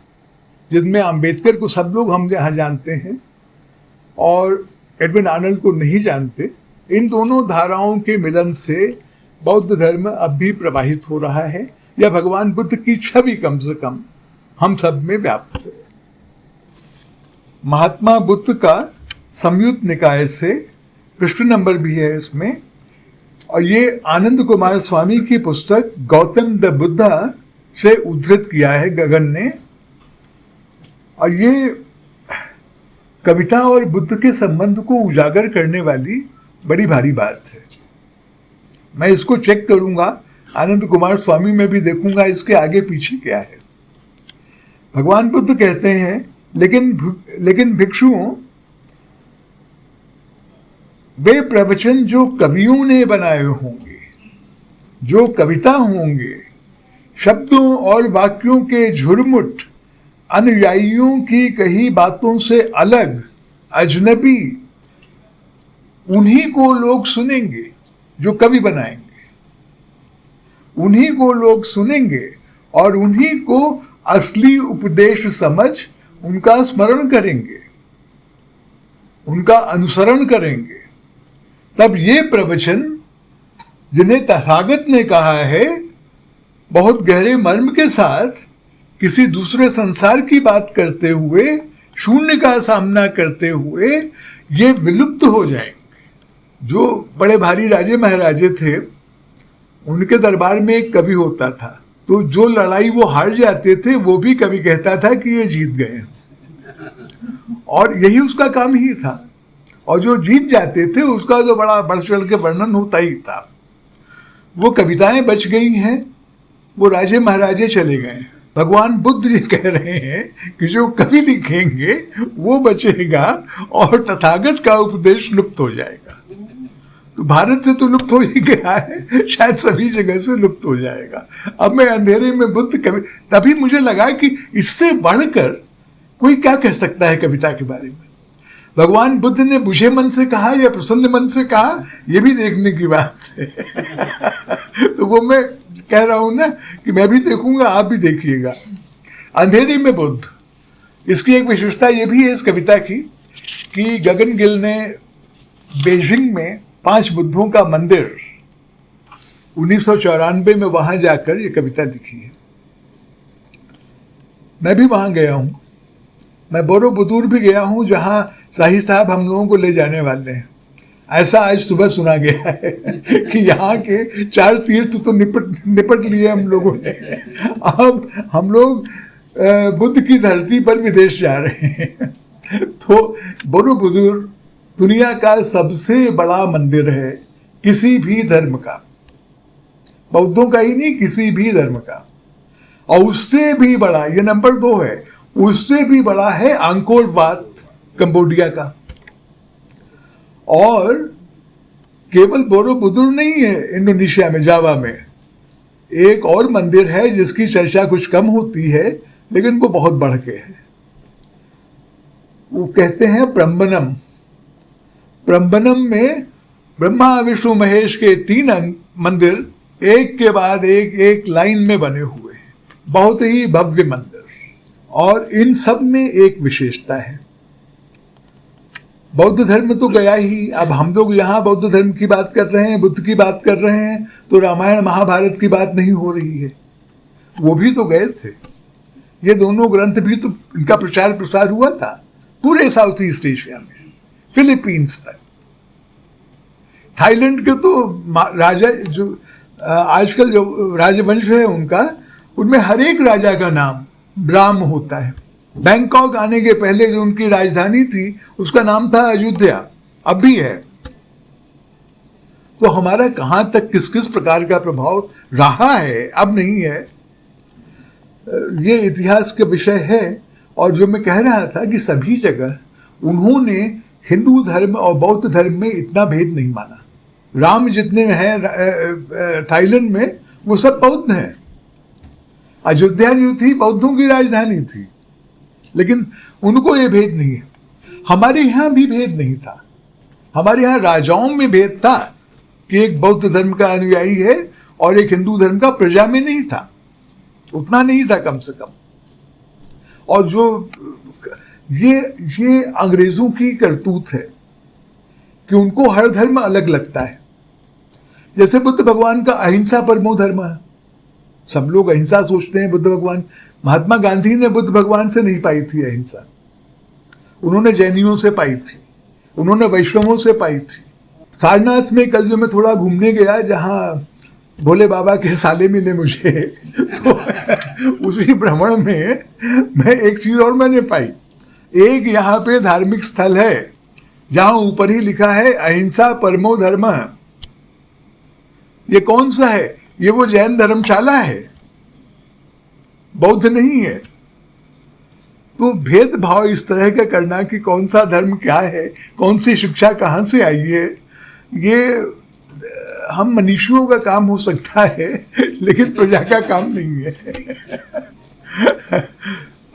जिनमें अंबेडकर को सब लोग हम यहाँ जानते हैं और एडविन आर्नल्ड को नहीं जानते, इन दोनों धाराओं के मिलन से बौद्ध धर्म अब भी प्रवाहित हो रहा है, या भगवान बुद्ध की छवि कम से कम हम सब में व्याप्त है। महात्मा बुद्ध का संयुक्त निकाय से पृष्ठ नंबर भी है इसमें, और ये आनंद कुमार स्वामी की पुस्तक गौतम द बुद्धा से उद्धृत किया है गगन ने। और ये कविता और बुद्ध के संबंध को उजागर करने वाली बड़ी भारी बात है। मैं इसको चेक करूंगा, आनंद कुमार स्वामी में भी देखूंगा इसके आगे पीछे क्या है। भगवान बुद्ध कहते हैं, लेकिन भिक्षुओं, वे प्रवचन जो कवियों ने बनाए होंगे, जो कविता होंगे, शब्दों और वाक्यों के झुरमुट, अनुयायियों की कही बातों से अलग, अजनबी, उन्हीं को लोग सुनेंगे जो कवि बनाएंगे। उन्हीं को लोग सुनेंगे और उन्हीं को असली उपदेश समझ उनका स्मरण करेंगे, उनका अनुसरण करेंगे। तब ये प्रवचन, जिन्हें तथागत ने कहा है, बहुत गहरे मर्म के साथ किसी दूसरे संसार की बात करते हुए, शून्य का सामना करते हुए, ये विलुप्त हो जाएंगे। जो बड़े भारी राजे महाराजे थे, उनके दरबार में एक कवि होता था, तो जो लड़ाई वो हार जाते थे वो भी कवि कहता था कि ये जीत गए, और यही उसका काम ही था। और जो जीत जाते थे उसका तो बड़ा बढ़ चढ़ के वर्णन होता ही था। वो कविताएं बच गई हैं, वो राजे महाराजे चले गए, भगवान बुद्ध ये कह रहे हैं कि जो कवि लिखेंगे वो बचेगा और तथागत का उपदेश लुप्त हो जाएगा। तो भारत से तो लुप्त हो ही गया है, शायद सभी जगह से लुप्त हो जाएगा। अब मैं अंधेरे में बुद्ध कवि, तभी मुझे लगा कि इससे बढ़कर कोई क्या कह सकता है कविता के बारे में। भगवान बुद्ध ने बुझे मन से कहा या प्रसन्न मन से कहा, ये भी देखने की बात है। तो वो मैं कह रहा हूं ना कि मैं भी देखूंगा, आप भी देखिएगा। अंधेरे में बुद्ध, इसकी एक विशेषता ये भी है इस कविता की कि गगन गिल ने बीजिंग में 5 बुद्धों का मंदिर 1994 में वहां जाकर ये कविता लिखी है। मैं भी वहां गया हूं, मैं बोरोबुदूर भी गया हूं, जहां शाही साहब हम लोगों को ले जाने वाले हैं। ऐसा आज सुबह सुना गया है कि यहाँ के 4 तीर्थ तो निपट लिए हम लोगों ने, अब हम लोग बुद्ध की धरती पर विदेश जा रहे हैं। तो बोरोबुदूर दुनिया का सबसे बड़ा मंदिर है किसी भी धर्म का, बौद्धों का ही नहीं, किसी भी धर्म का। और उससे भी बड़ा, ये नंबर 2 है, उससे भी बड़ा है अंकोर वाट कंबोडिया का। और केवल बोरोबुदूर नहीं है, इंडोनेशिया में जावा में एक और मंदिर है जिसकी चर्चा कुछ कम होती है, लेकिन वो बहुत बढ़ के है। वो कहते हैं प्रम्बनम। प्रम्बनम में ब्रह्मा विष्णु महेश के 3 मंदिर एक के बाद एक लाइन में बने हुए हैं, बहुत ही भव्य मंदिर। और इन सब में एक विशेषता है, बौद्ध धर्म तो गया ही, अब हम लोग यहाँ बौद्ध धर्म की बात कर रहे हैं, बुद्ध की बात कर रहे हैं, तो रामायण महाभारत की बात नहीं हो रही है। वो भी तो गए थे, ये दोनों ग्रंथ भी तो, इनका प्रचार प्रसार हुआ था पूरे साउथ ईस्ट एशिया में, फिलीपींस तक। थाईलैंड के तो राजा, जो आजकल जो राजवंश है उनका, उनमें हर एक राजा का नाम ब्राह्म होता है। बैंकॉक आने के पहले जो उनकी राजधानी थी उसका नाम था अयोध्या, अब भी है। तो हमारा कहाँ तक किस किस प्रकार का प्रभाव रहा है, अब नहीं है, ये इतिहास का विषय है। और जो मैं कह रहा था कि सभी जगह उन्होंने हिंदू धर्म और बौद्ध धर्म में इतना भेद नहीं माना। राम जितने हैं थाईलैंड में, वो सब बौद्ध हैं। अयोध्या जो थी बौद्धों की राजधानी थी, लेकिन उनको ये भेद नहीं है। हमारे यहाँ भी भेद नहीं था, हमारे यहाँ राजाओं में भेद था कि एक बौद्ध धर्म का अनुयायी है और एक हिंदू धर्म का, प्रजा में नहीं था, उतना नहीं था कम से कम। और जो ये अंग्रेजों की करतूत है कि उनको हर धर्म अलग लगता है। जैसे बुद्ध भगवान का अहिंसा परमो धर्म है, सब लोग अहिंसा सोचते हैं। बुद्ध भगवान, महात्मा गांधी ने बुद्ध भगवान से नहीं पाई थी अहिंसा, उन्होंने जैनियों से पाई थी, उन्होंने वैष्णवों से पाई थी। सारनाथ में कल जो मैं थोड़ा घूमने गया, जहाँ भोले बाबा के साले मिले मुझे, तो उसी भ्रमण में मैं एक चीज और मैंने पाई। एक यहाँ पे धार्मिक स्थल है जहाँ ऊपर ही लिखा है अहिंसा परमो धर्म। ये कौन सा है? ये वो जैन धर्मशाला है, बौद्ध नहीं है। तो भेदभाव इस तरह का करना कि कौन सा धर्म क्या है, कौन सी शिक्षा कहाँ से आई है, ये हम मनीषियों का काम हो सकता है, लेकिन प्रजा का काम नहीं है।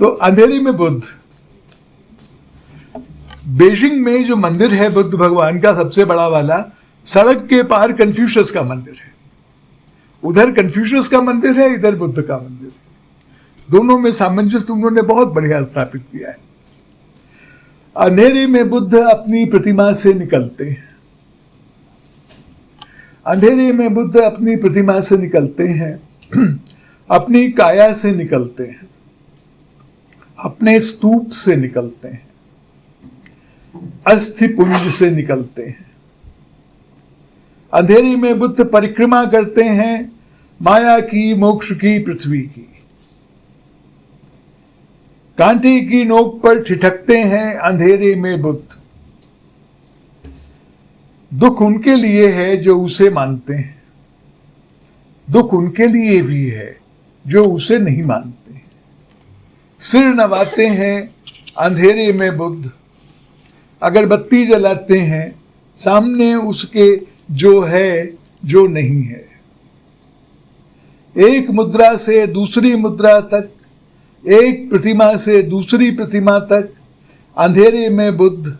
तो अंधेरे में बुद्ध, बीजिंग में जो मंदिर है बुद्ध भगवान का सबसे बड़ा वाला, सड़क के पार कन्फ्यूशियस का मंदिर है। उधर कन्फ्यूशियस का मंदिर है, इधर बुद्ध का मंदिर है। दोनों में सामंजस्य उन्होंने बहुत बढ़िया स्थापित किया है। अंधेरे में बुद्ध अपनी प्रतिमा से निकलते हैं, अंधेरे में बुद्ध अपनी प्रतिमा से निकलते हैं, अपनी काया से निकलते हैं, अपने स्तूप से निकलते हैं, अस्थि पुंज से निकलते हैं। अंधेरे में बुद्ध परिक्रमा करते हैं माया की, मोक्ष की, पृथ्वी की। कांटे की नोक पर ठिठकते हैं अंधेरे में बुद्ध। दुख उनके लिए है जो उसे मानते हैं, दुख उनके लिए भी है जो उसे नहीं मानते हैं। सिर नवाते हैं अंधेरे में बुद्ध, अगर बत्ती जलाते हैं सामने उसके जो है जो नहीं है। एक मुद्रा से दूसरी मुद्रा तक, एक प्रतिमा से दूसरी प्रतिमा तक, अंधेरे में बुद्ध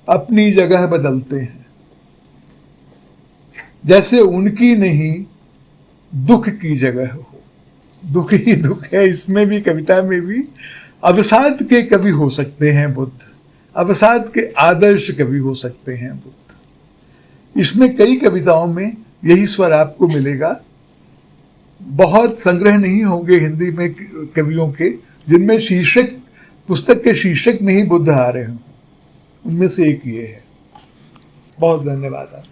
अपनी जगह बदलते हैं। जैसे उनकी नहीं दुख की जगह हो। दुख ही दुख है, इसमें भी, कविता में भी। अवसाद के कवि हो सकते हैं बुद्ध, अवसाद के आदर्श कवि हो सकते हैं बुद्ध। इसमें कई कविताओं में यही स्वर आपको मिलेगा। बहुत संग्रह नहीं होंगे हिंदी में कवियों के जिनमें शीर्षक, पुस्तक के शीर्षक में ही बुद्ध आ रहे हों। उनमें से एक ये है। बहुत धन्यवाद आप।